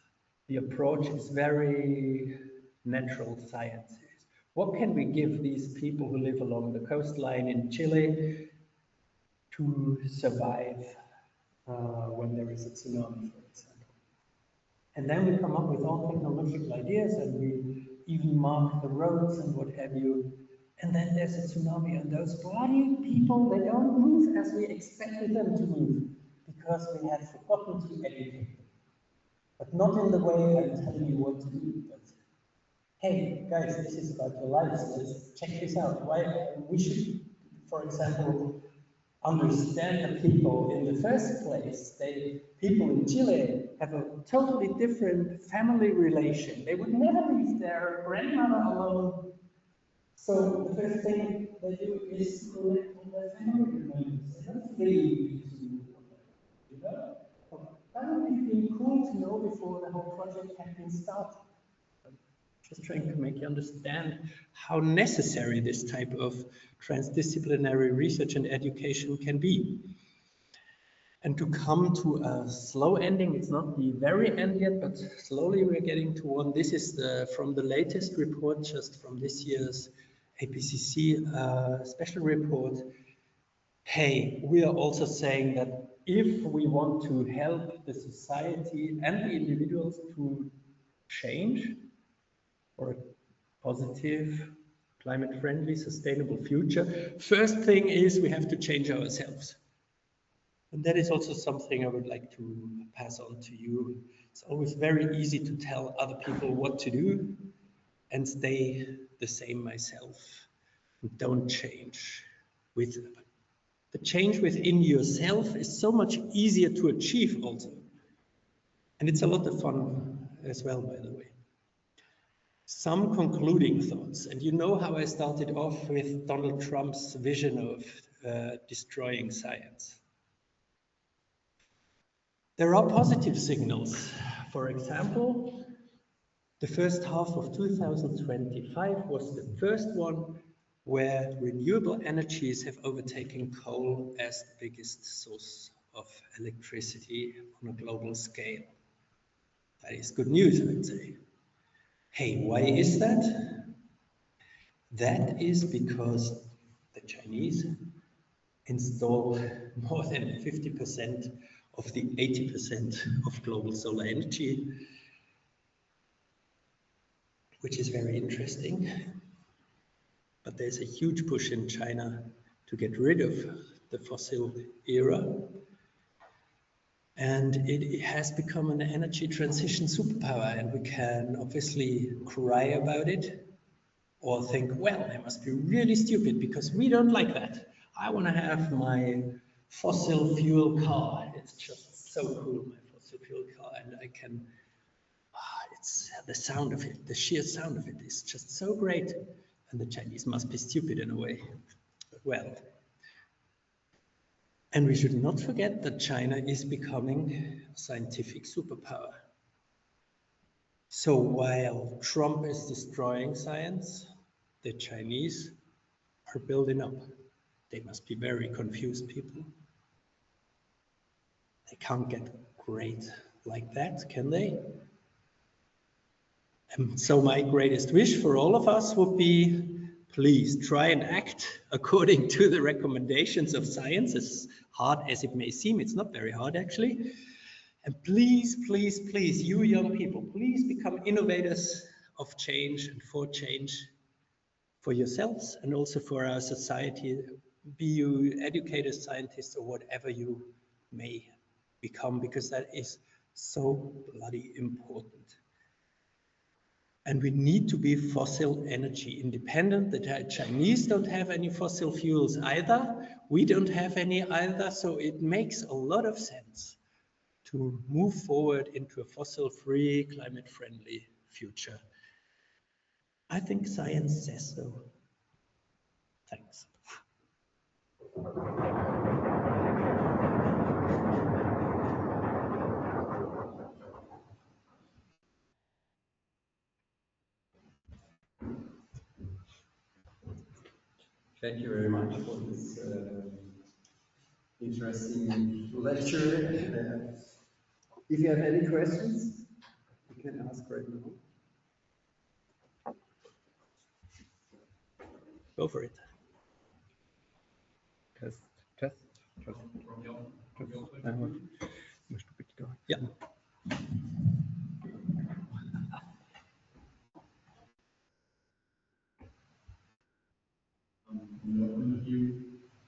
the approach is very natural science. What can we give these people who live along the coastline in Chile to survive when there is a tsunami, for example? And then we come up with all technological ideas, and we even mark the roads and what have you. And then there's a tsunami, and those bloody people, they don't move as we expected them to move, because we have forgotten to educate them. But not in the way I'm telling you what to do, but hey, guys, this is about your lives. Just check this out. Why we should, for example, understand the people in the first place. People in Chile have a totally different family relation. They would never leave their grandmother alone. So the first thing they do is collect all their family members. They don't flee to, that would have been cool to know before the whole project had been started. Just trying to make you understand how necessary this type of transdisciplinary research and education can be. And to come to a slow ending, it's not the very end yet, but slowly we're getting to one. This is from the latest report, just from this year's APCC special report. Hey, we are also saying that if we want to help the society and the individuals to change, or a positive climate-friendly, sustainable future, first thing is we have to change ourselves. And that is also something I would like to pass on to you. It's always very easy to tell other people what to do and stay the same myself. And don't change. The change within yourself is so much easier to achieve also. And it's a lot of fun as well, by the way. Some concluding thoughts. And you know how I started off with Donald Trump's vision of destroying science. There are positive signals. For example, the first half of 2025 was the first one where renewable energies have overtaken coal as the biggest source of electricity on a global scale. That is good news, I would say. Hey, why is that? That is because the Chinese install more than 50% of the 80% of global solar energy, which is very interesting. But there's a huge push in China to get rid of the fossil era. And it has become an energy transition superpower, and we can obviously cry about it or think, well, they must be really stupid because we don't like that. I want to have my fossil fuel car. It's just so cool, my fossil fuel car, and I can, it's the sound of it, the sheer sound of it is just so great. And the Chinese must be stupid in a way. Well, and we should not forget that China is becoming a scientific superpower. So while Trump is destroying science, the Chinese are building up. They must be very confused people. They can't get great like that, can they? And so my greatest wish for all of us would be, please try and act according to the recommendations of science, as hard as it may seem. It's not very hard, actually. And please, please, please, you young people, please become innovators of change and for yourselves and also for our society, be you educators, scientists, or whatever you may become, because that is so bloody important. And we need to be fossil energy independent. The Chinese don't have any fossil fuels either. We don't have any either. So it makes a lot of sense to move forward into a fossil-free, climate-friendly future. I think science says so. Thanks. Thank you very much for this interesting lecture. If you have any questions, you can ask right now. Go for it. Test. Yeah. From your point of view,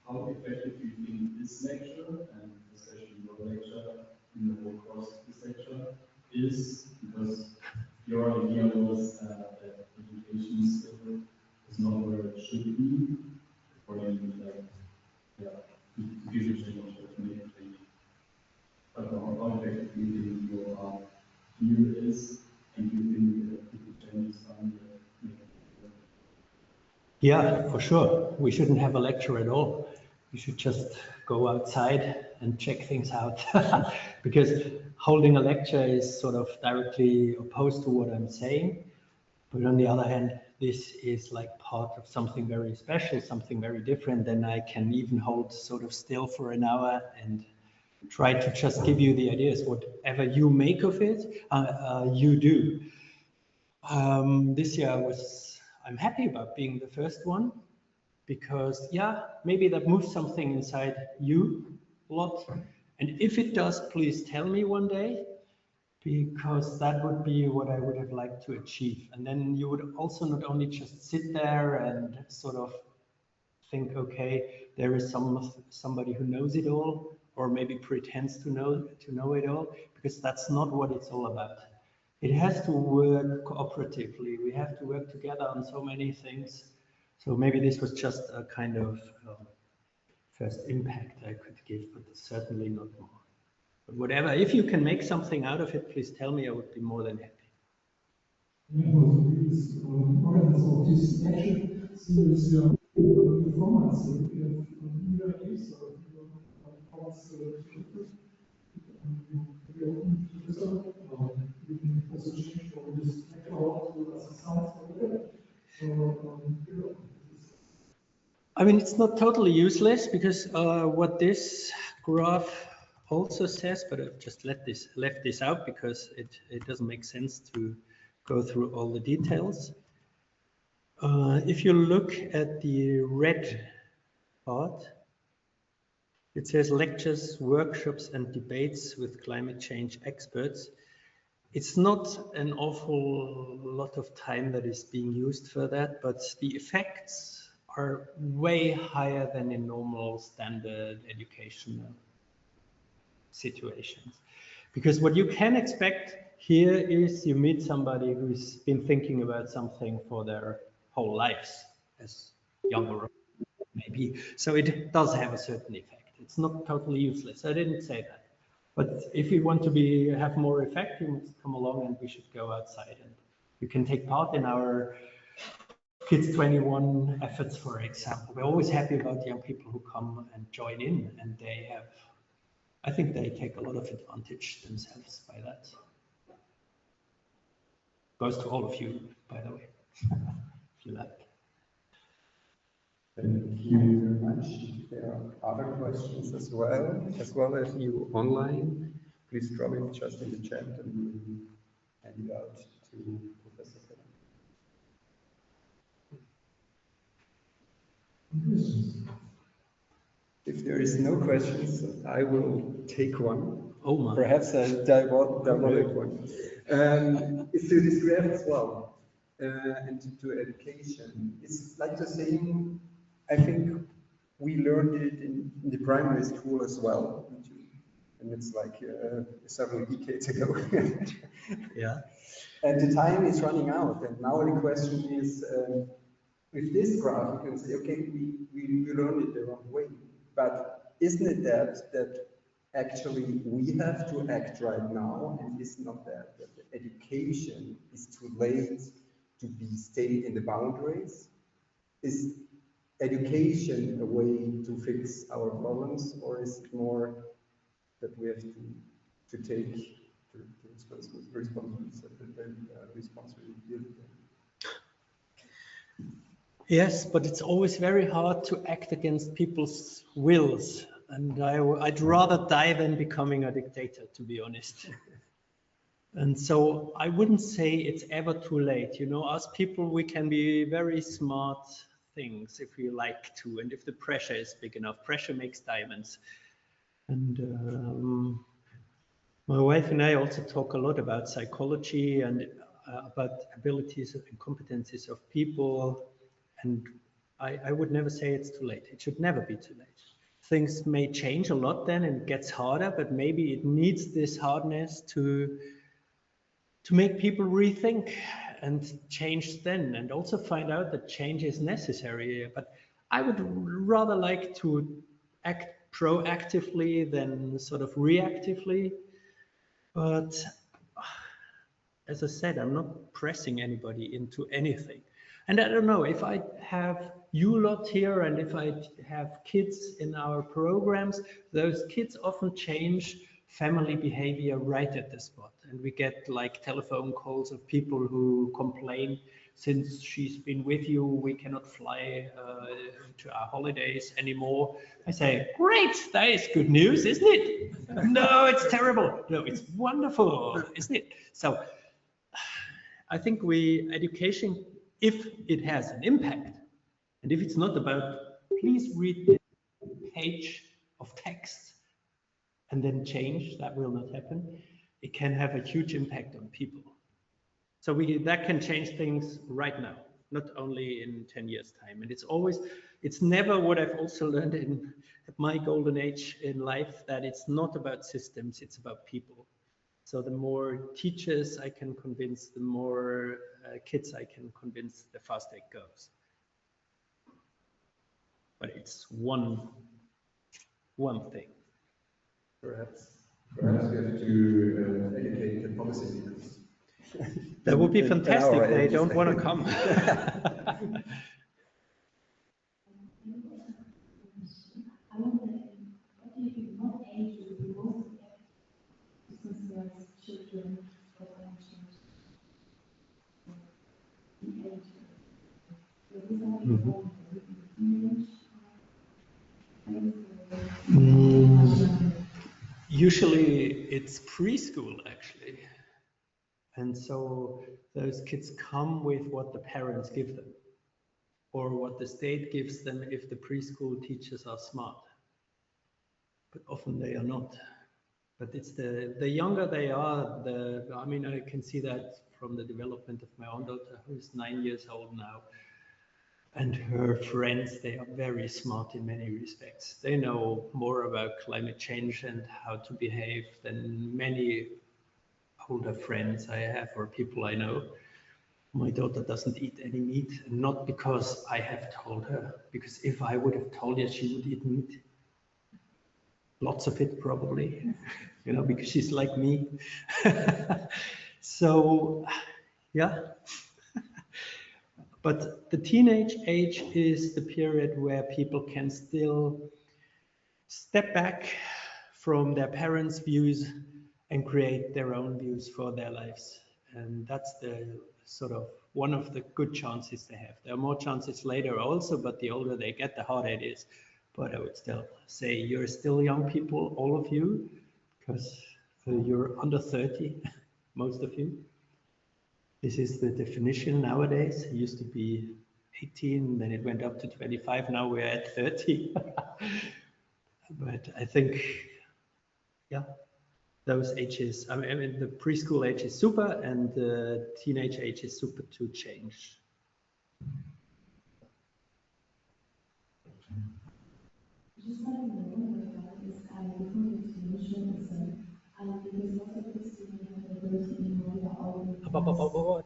how effective do you think this lecture, and especially your lecture in the whole course of this lecture, is? Because your idea was that education still is not where it should be, according to to give a change of change. But how effective do you think your view is, and do you think that people change some? Yeah, for sure. We shouldn't have a lecture at all. We should just go outside and check things out. Because holding a lecture is sort of directly opposed to what I'm saying. But on the other hand, this is like part of something very special, something very different. Then I can even hold sort of still for an hour and try to just give you the ideas. Whatever you make of it, you do. This year I'm happy about being the first one because, yeah, maybe that moves something inside you a lot. And if it does, please tell me one day. because that would be what I would have liked to achieve. And then you would also not only just sit there and sort of think, okay, there is somebody who knows it all, or maybe pretends to know it all, because that's not what it's all about. It has to work cooperatively. We have to work together on so many things. So maybe this was just a kind of first impact I could give, but certainly not more. But whatever, if you can make something out of it, please tell me. I would be more than happy. I mean, it's not totally useless, because what this graph also says, but I've just left this out because it doesn't make sense to go through all the details. If you look at the red part, it says lectures, workshops, and debates with climate change experts. It's not an awful lot of time that is being used for that, but the effects are way higher than in normal standard educational situations. Because what you can expect here is you meet somebody who's been thinking about something for their whole lives, as younger maybe. So it does have a certain effect. It's not totally useless. I didn't say that. But if you want to have more effect, you must come along and we should go outside. And you can take part in our Kids 21 efforts, for example. We're always happy about young people who come and join in, and I think they take a lot of advantage themselves by that. Goes to all of you, by the way, if you like. Thank you very much. If there are other questions as well as you online, please drop it just in the chat and we will hand it out to Professor Keller. If there is no questions, I will take one. Oh my. Perhaps a diabolic one. It's to this graph as well, and to education. It's like the same. I think we learned it in the primary school as well, and it's like several decades ago. Yeah. And the time is running out, and now the question is, with this graph, you can say, okay, we learned it the wrong way, but isn't it that actually we have to act right now, and it's not that the education is too late to be stayed in the boundaries? Is education a way to fix our problems, or is it more that we have to take the responsibility? Yes, but it's always very hard to act against people's wills. And I'd rather die than becoming a dictator, to be honest. And so I wouldn't say it's ever too late. You know, us people, we can be very smart things if we like to, and if the pressure is big enough. Pressure makes diamonds. And my wife and I also talk a lot about psychology and about abilities and competencies of people. And I would never say it's too late. It should never be too late. Things may change a lot then and it gets harder, but maybe it needs this hardness to make people rethink and change then, and also find out that change is necessary. But I would rather like to act proactively than sort of reactively. But as I said, I'm not pressing anybody into anything. And I don't know, if I have you lot here and if I have kids in our programs, those kids often change family behavior right at the spot. And we get like telephone calls of people who complain, since she's been with you, we cannot fly to our holidays anymore. I say, great, that is good news, isn't it? No, it's terrible. No, it's wonderful, isn't it? So I think education, if it has an impact, and if it's not about, please read this page of text and then change, that will not happen. it can have a huge impact on people. So that can change things right now, not only in 10 years' time. And it's never what I've also learned at my golden age in life, that it's not about systems, it's about people. So the more teachers I can convince, the more kids I can convince, the faster it goes. But it's one thing. Perhaps we have to educate the policy leaders. That would be fantastic. They don't want to come. I wonder, what do you think, what age would be most effective to sensibilize children for climate change? The age. So this might be important. Usually it's preschool, actually. And so those kids come with what the parents give them, or what the state gives them if the preschool teachers are smart. But often they are not. But it's the younger they are, I mean, I can see that from the development of my own daughter, who is 9 years old now. And her friends, they are very smart in many respects. They know more about climate change and how to behave than many older friends I have or people I know. My daughter doesn't eat any meat, and not because I have told her, because if I would have told her, she would eat meat. Lots of it, probably, you know, because she's like me. So, yeah. But the teenage age is the period where people can still step back from their parents' views and create their own views for their lives. And that's the sort of one of the good chances they have. There are more chances later also, but the older they get, the harder it is. But I would still say you're still young people, all of you, because you're under 30, most of you. This is the definition nowadays. It used to be 18, then it went up to 25, now we're at 30. But I think, yeah, those ages, I mean, the preschool age is super, and the teenage age is super to change. Just like in the one about this, before the explanation is because most of the students have the ability to know the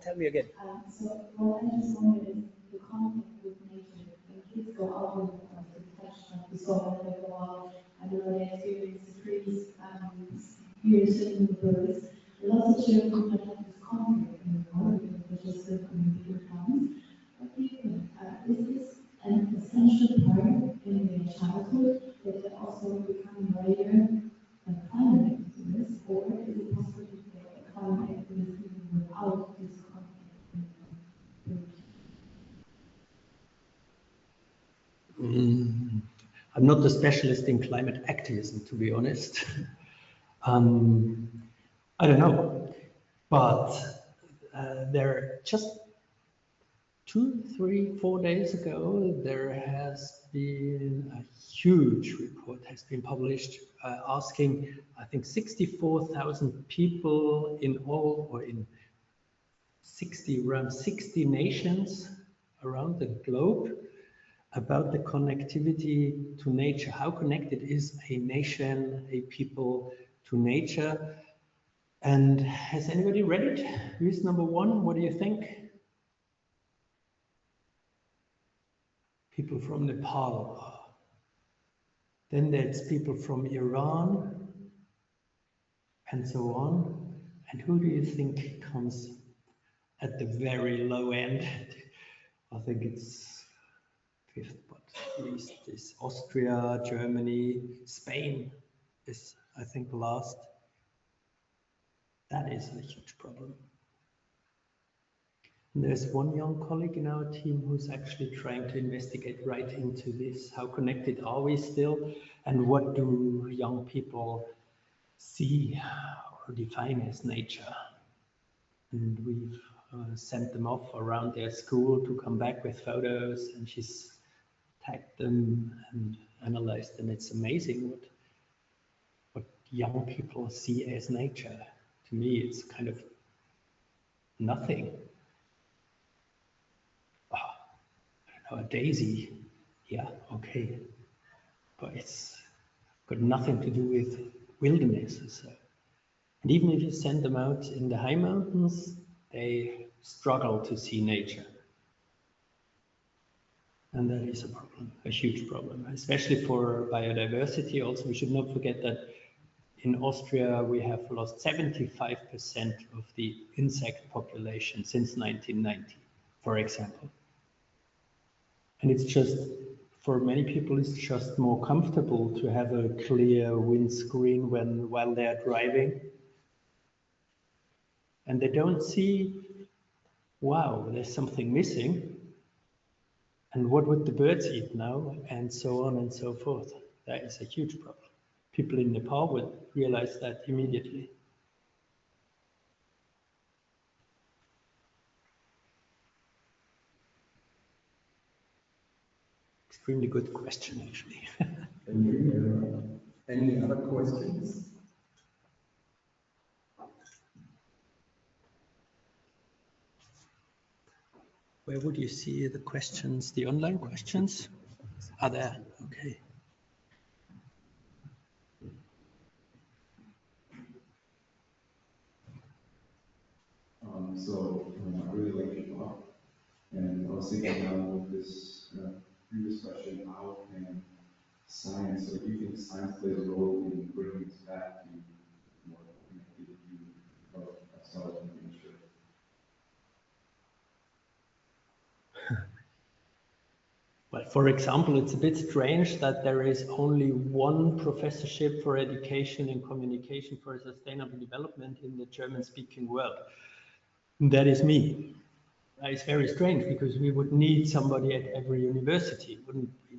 Tell me again. So what I just wanted is the contact with nature. When kids go out in the forest, they touch the soil, they go out, I don't know, they experience the trees, hear singing the birds. Lots of children don't have this contact anymore because they're just living in bigger towns. What do you think? Is this an essential part in their childhood that they also become regular climate activists, or is it possible to get a climate activist even without this contact? I'm not a specialist in climate activism, to be honest. I don't know, but there just 2, 3, 4 days ago, there has been a huge report has been published asking, I think, 64,000 people in all, or in around 60 nations around the globe, about the connectivity to nature. How connected is a nation, a people to nature? And has anybody read it? Who's number one? What do you think? People from Nepal. Then there's people from Iran, and so on. And who do you think comes at the very low end? I think it's fifth, but at least is Austria, Germany, Spain is, I think, last. That is a huge problem. And there's one young colleague in our team who's actually trying to investigate right into this. How connected are we still? And what do young people see or define as nature? And we've sent them off around their school to come back with photos, and she's tagged them and analyzed them. It's amazing what young people see as nature to me, it's kind of nothing. Oh, I don't know, a daisy, yeah, okay. But it's got nothing to do with wilderness. So. And even if you send them out in the high mountains, they struggle to see nature. And that is a problem, a huge problem, especially for biodiversity. Also, we should not forget that in Austria, we have lost 75% of the insect population since 1990, for example. And it's just, for many people, it's just more comfortable to have a clear windscreen while they're driving. And they don't see, wow, there's something missing. And what would the birds eat now? And so on and so forth. That is a huge problem. People in Nepal would realize that immediately. Extremely good question, actually. Thank you. Any other questions? Where would you see the questions, the online questions? Are there? Okay. I really like your talk, and I was thinking now with this previous question, how can science, or do you think science plays a role in bringing us back to more connectivity of ourselves and nature? Well, for example, it's a bit strange that there is only one professorship for education and communication for sustainable development in the German-speaking world. And that is me. It's very strange because we would need somebody at every university, wouldn't we?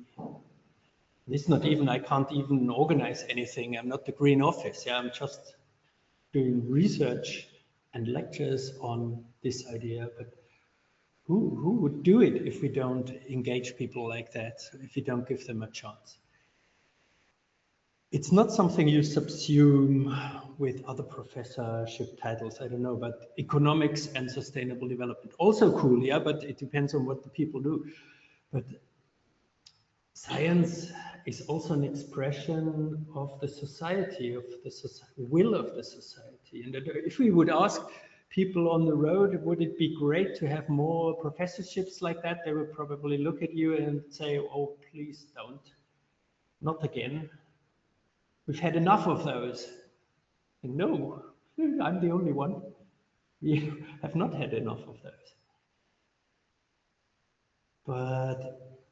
It's not even, I can't even organize anything. I'm not the Green Office. Yeah, I'm just doing research and lectures on this idea. But who would do it if we don't engage people like that, if we don't give them a chance? It's not something you subsume with other professorship titles, I don't know, but economics and sustainable development. Also cool, yeah, but it depends on what the people do. But science is also an expression of the society, of the will of the society. And if we would ask people on the road, would it be great to have more professorships like that? They would probably look at you and say, oh, please don't. Not again. We've had enough of those. And no, I'm the only one. We have not had enough of those. But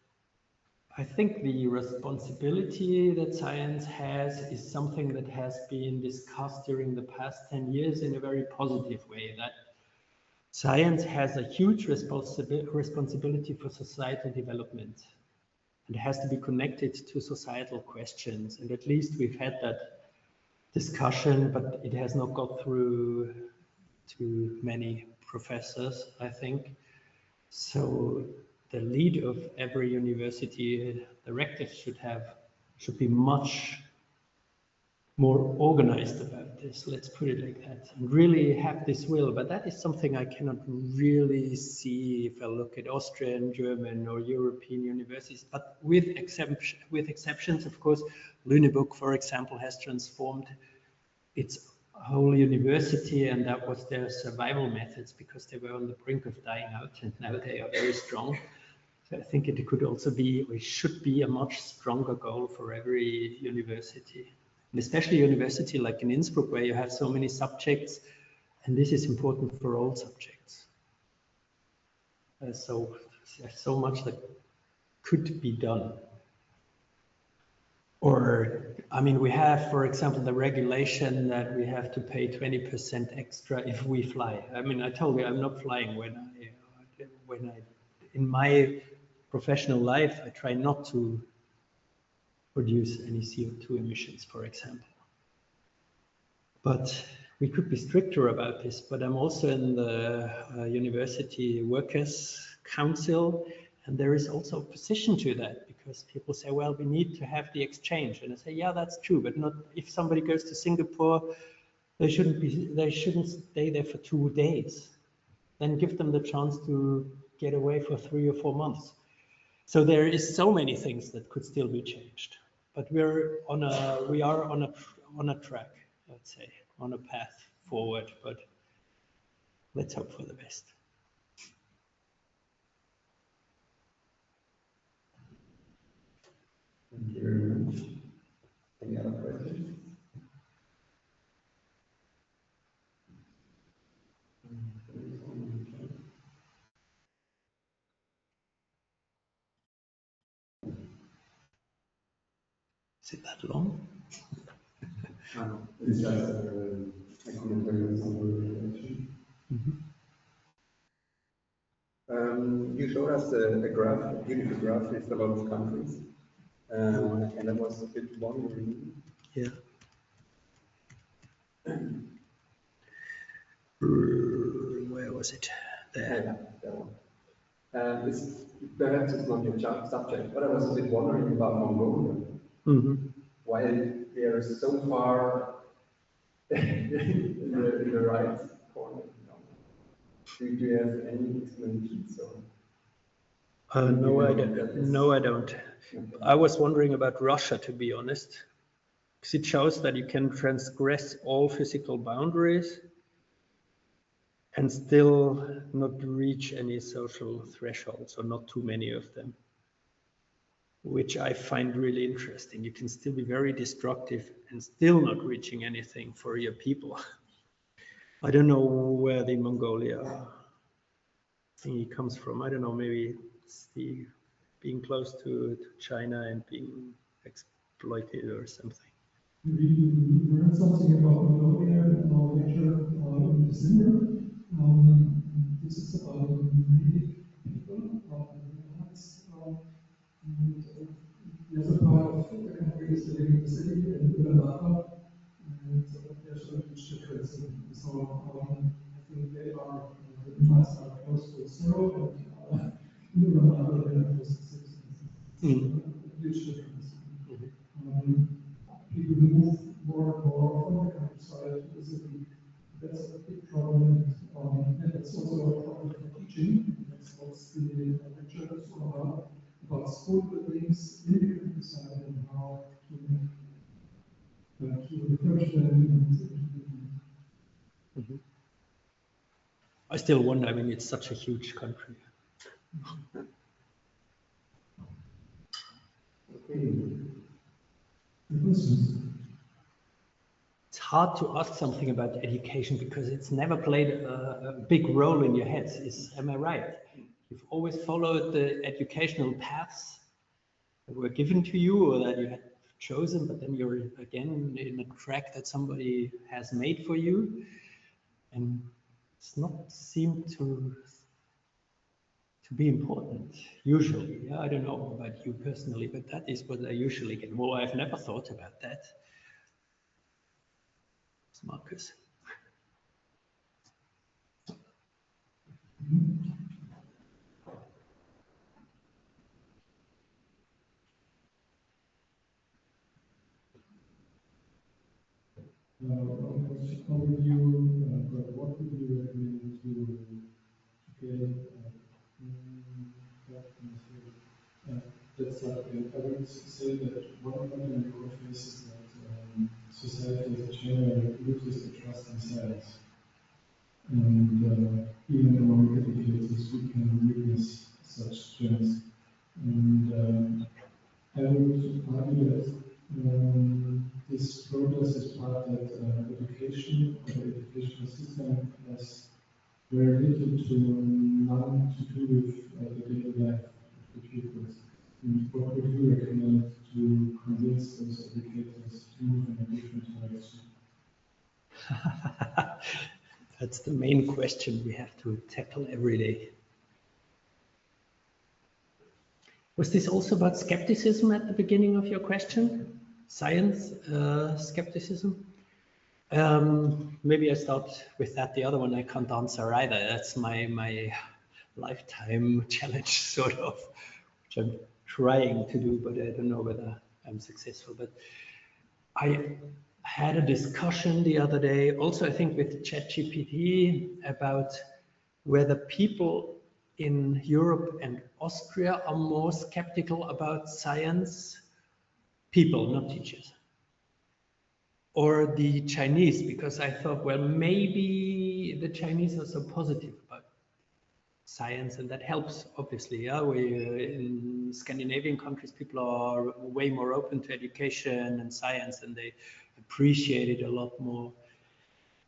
I think the responsibility that science has is something that has been discussed during the past 10 years in a very positive way, that science has a huge responsibility for societal development. It has to be connected to societal questions. And at least we've had that discussion, but it has not got through to many professors, I think. So the lead of every university, the rector should be much more organized about this, let's put it like that, and really have this will. But that is something I cannot really see if I look at Austrian, German, or European universities. But with exceptions, of course, Lüneburg, for example, has transformed its whole university, and that was their survival methods because they were on the brink of dying out, and now they are very strong. So I think it could also be, or should be, a much stronger goal for every university. And especially university like in Innsbruck, where you have so many subjects, and this is important for all subjects. So there's so much that could be done. Or, I mean, we have, for example, the regulation that we have to pay 20% extra if we fly. I mean, I told you I'm not flying in my professional life, I try not to produce any CO2 emissions, for example. But we could be stricter about this. But I'm also in the University Workers' Council, and there is also opposition to that because people say, well, we need to have the exchange. And I say, yeah, that's true, but not if somebody goes to Singapore They shouldn't stay there for 2 days. Then give them the chance to get away for 3 or 4 months. So there is so many things that could still be changed. But we are on a track, let's say, on a path forward, but let's hope for the best. Thank you very much. Any other questions? Is it that long? It's just a commentary on some reflection. You showed us a graph, a beautiful graph with a lot of countries, and I was a bit wondering. Yeah. Where was it? There. Yeah, that one. Perhaps it's not your subject, but I was a bit wondering about Mongolia. Why they are so far in the right corner. Do you have any explanations? No, I don't. No, I don't. Okay. I was wondering about Russia, to be honest, because it shows that you can transgress all physical boundaries and still not reach any social thresholds, or not too many of them, which I find really interesting. You can still be very destructive and still not reaching anything for your people. I don't know where the Mongolia thingy comes from. I don't know, maybe it's the being close to China and being exploited or something. We learned something about Mongolia in our lecture in December. This is about Univ people, nomads, and the other part of the country is living in the city in Ulaanbaatar, and there's a huge difference. So I think they are, the nomads are close to zero, and Ulaanbaatar they are close to 6. A huge difference. People move more and more from the countryside to the city. That's a big problem, and it's also a problem for teaching. That's what the lecture is all about school buildings in the countryside and how to refresh them. I still wonder, I mean, it's such a huge country. Okay. It's hard to ask something about education because it's never played a big role in your heads. Am I right? You've always followed the educational paths that were given to you or that you had chosen, but then you're again in a track that somebody has made for you. And it's not seemed to be important, usually. Yeah, I don't know about you personally, but that is what I usually get. Well, I've never thought about that. Marcus. What would you recommend to get that's like, I would say that one problem we all face is that society as a general loses the trust in science. And even among educators, we can witness such trends. And I would argue that this progress is part that education, or the educational system, has very little to none to do with the daily life of the pupils. And what would you recommend to convince those educators to move in a different direction? That's the main question we have to tackle every day. Was this also about skepticism at the beginning of your question? Science, skepticism? Maybe I start with that. The other one I can't answer either. That's my lifetime challenge, sort of, which I'm trying to do, but I don't know whether I'm successful. But had a discussion the other day, also I think with ChatGPT, about whether people in Europe and Austria are more skeptical about science, people, not teachers, or the Chinese, because I thought, well, maybe the Chinese are so positive about science, and that helps, obviously. Yeah, in Scandinavian countries, people are way more open to education and science, and they appreciate it a lot more.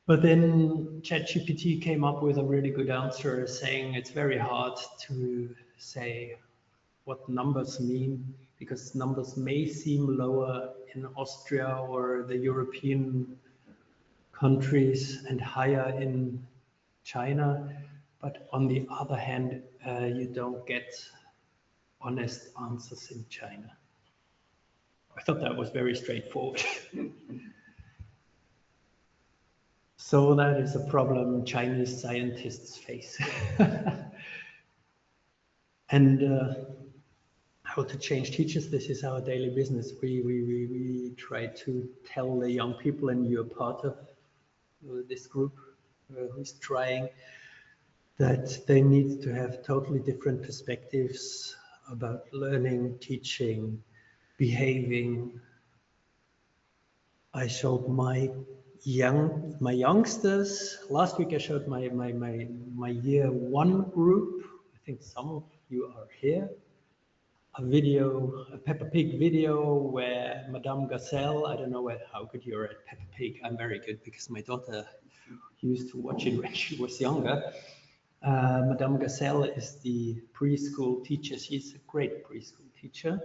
But then ChatGPT came up with a really good answer, saying it's very hard to say what numbers mean, because numbers may seem lower in Austria or the European countries and higher in China. But on the other hand, you don't get honest answers in China. I thought that was very straightforward. So that is a problem Chinese scientists face. And how to change teachers, this is our daily business. We try to tell the young people, and you're part of this group who's trying, that they need to have totally different perspectives about learning, teaching, behaving. I showed my youngsters. Last week I showed my year 1 group. I think some of you are here. A Peppa Pig video where Madame Gazelle, I don't know how good you're at Peppa Pig. I'm very good because my daughter used to watch it when she was younger. Madame Gazelle is the preschool teacher. She's a great preschool teacher.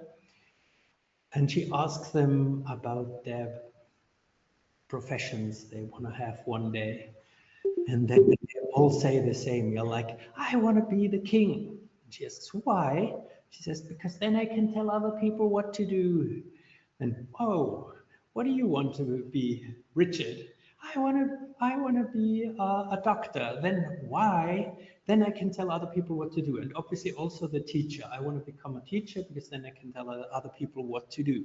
And she asks them about their professions they want to have one day. And then they all say the same. You're like, I want to be the king. And she asks, why? She says, because then I can tell other people what to do. And, oh, what do you want to be, Richard? I want to be a doctor. Then why? Then I can tell other people what to do. And obviously also the teacher. I want to become a teacher because then I can tell other people what to do.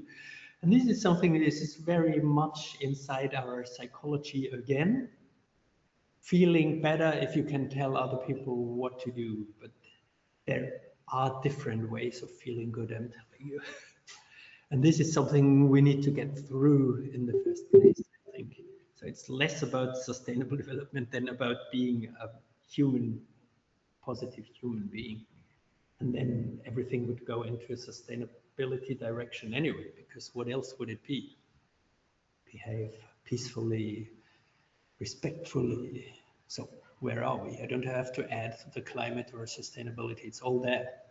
And this is something that is very much inside our psychology again. Feeling better if you can tell other people what to do. But there are different ways of feeling good, I'm telling you. And this is something we need to get through in the first place, I think. So it's less about sustainable development than about being a positive human being. And then everything would go into a sustainability direction anyway, because what else would it be? Behave peacefully, respectfully. So where are we? I don't have to add the climate or sustainability. It's all there.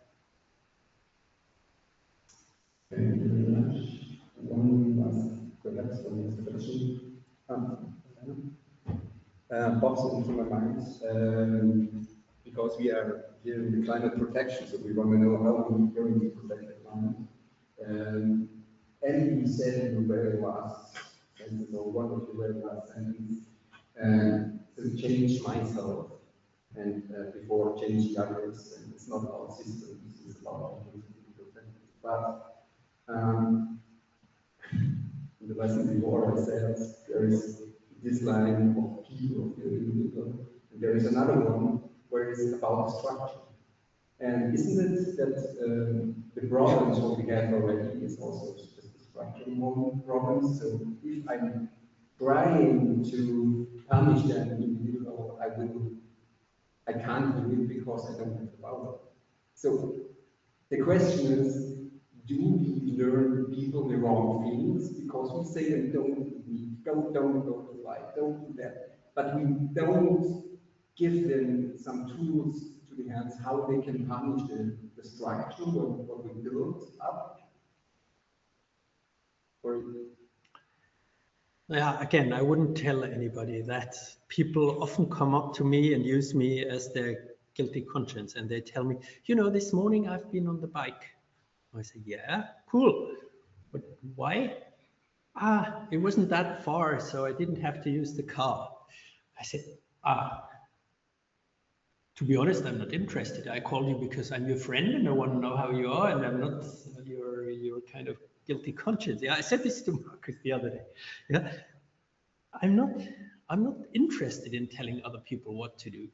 Thank you very much. One last question. Pops into my mind, because we are here in the climate protection, so we want to know how we're going to protect the climate. And you said in your very last sentence, or one of your very last sentences, to change myself and before changing others, and it's not about systems, it's about but in the lesson before I said there is this line of people, and there is another one where it's about structure. And isn't it that the problems what we have already is also just the structural problems? So if I'm trying to punish them individual, I can't do it because I don't have the power. So the question is, do we learn people the wrong things because we say them don't go to light, don't do that, but we don't give them some tools to the hands how they can punish the structure what we built up? Or yeah, again, I wouldn't tell anybody that. People often come up to me and use me as their guilty conscience, and they tell me, you know, this morning I've been on the bike. I say, yeah, cool. But why? It wasn't that far, so I didn't have to use the car. I said, to be honest, I'm not interested. I called you because I'm your friend and I want to know how you are, and I'm not your kind of guilty conscience. Yeah, I said this to Marcus the other day. Yeah, I'm not interested in telling other people what to do,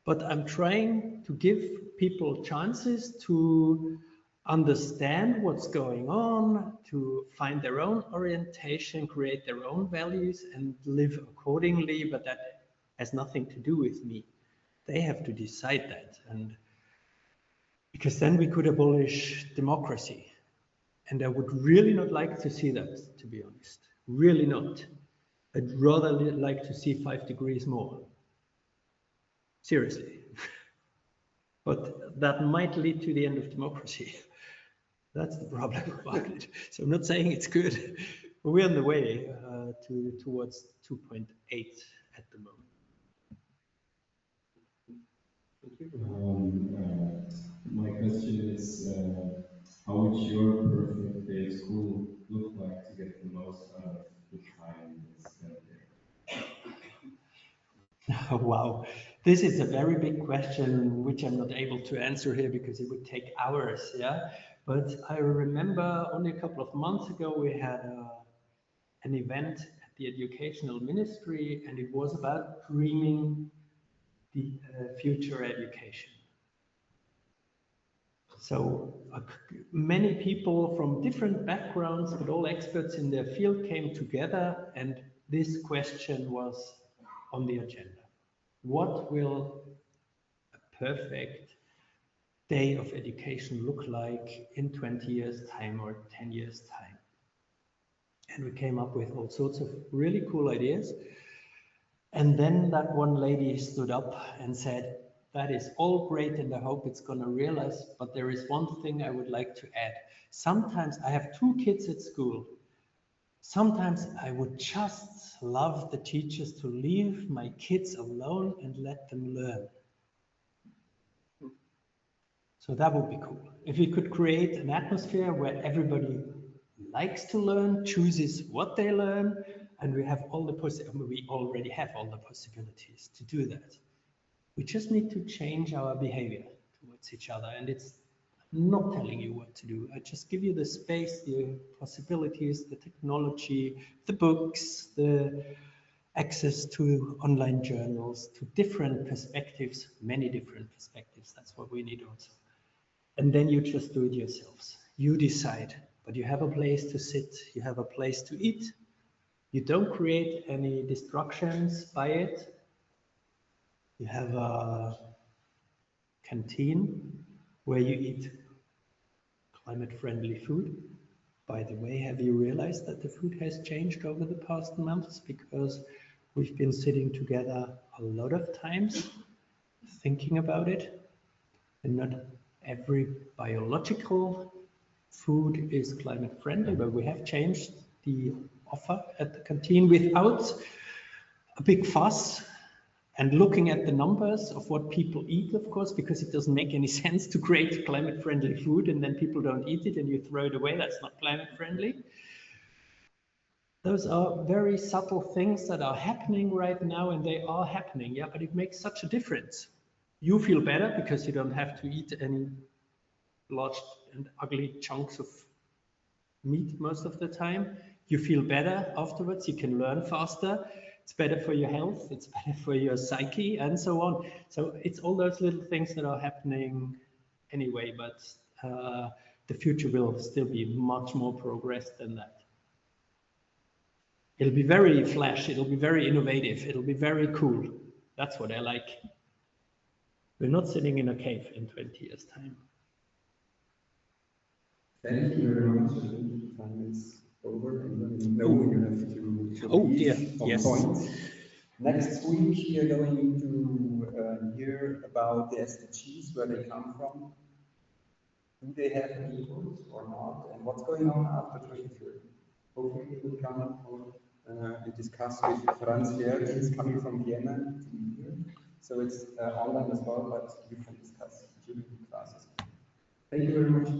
but I'm trying to give people chances to understand what's going on, to find their own orientation, create their own values, and live accordingly. But that has nothing to do with me. They have to decide that, and because then we could abolish democracy. And I would really not like to see that, to be honest. Really not. I'd rather like to see 5 degrees more. Seriously. But that might lead to the end of democracy. That's the problem about it. So I'm not saying it's good, but we're on the way towards 2.8 at the moment. My question is, how would your perfect day of school look like to get the most out of the time spent there? Wow, this is a very big question, which I'm not able to answer here because it would take hours, yeah? But I remember only a couple of months ago, we had an event at the educational ministry, and it was about dreaming the future education. So many people from different backgrounds, but all experts in their field came together, and this question was on the agenda. What will a perfect day of education look like in 20 years' time or 10 years' time? And we came up with all sorts of really cool ideas. And then that one lady stood up and said, that is all great and I hope it's going to realize, but there is one thing I would like to add. Sometimes I have 2 kids at school. Sometimes I would just love the teachers to leave my kids alone and let them learn. So that would be cool. If we could create an atmosphere where everybody likes to learn, chooses what they learn, and we have all the we already have all the possibilities to do that. We just need to change our behavior towards each other, and it's not telling you what to do. I just give you the space, the possibilities, the technology, the books, the access to online journals, to different perspectives, many different perspectives. That's what we need also. And then you just do it yourselves. You decide, but you have a place to sit, you have a place to eat. You don't create any distractions by it. You have a canteen where you eat climate-friendly food. By the way, have you realized that the food has changed over the past months? Because we've been sitting together a lot of times, thinking about it, and not every biological food is climate-friendly, but we have changed the offer at the canteen without a big fuss. And looking at the numbers of what people eat, of course, because it doesn't make any sense to create climate-friendly food and then people don't eat it and you throw it away. That's not climate-friendly. Those are very subtle things that are happening right now, and they are happening, yeah, but it makes such a difference. You feel better because you don't have to eat any large and ugly chunks of meat most of the time. You feel better afterwards, you can learn faster. It's better for your health, it's better for your psyche, and so on. So it's all those little things that are happening anyway, but the future will still be much more progressed than that. It'll be very flash, it'll be very innovative, it'll be very cool. That's what I like. We're not sitting in a cave in 20 years' time. Thank you very much. Time is over, and no, you have to leave on point. Next week, we are going to hear about the SDGs, where they come from. Do they have any input or not? And what's going on after 2030? Hopefully, we will come and discuss with Franz Keller. He's coming from Vienna to be here. So it's online as well, but you can discuss during the classes. Thank you very much.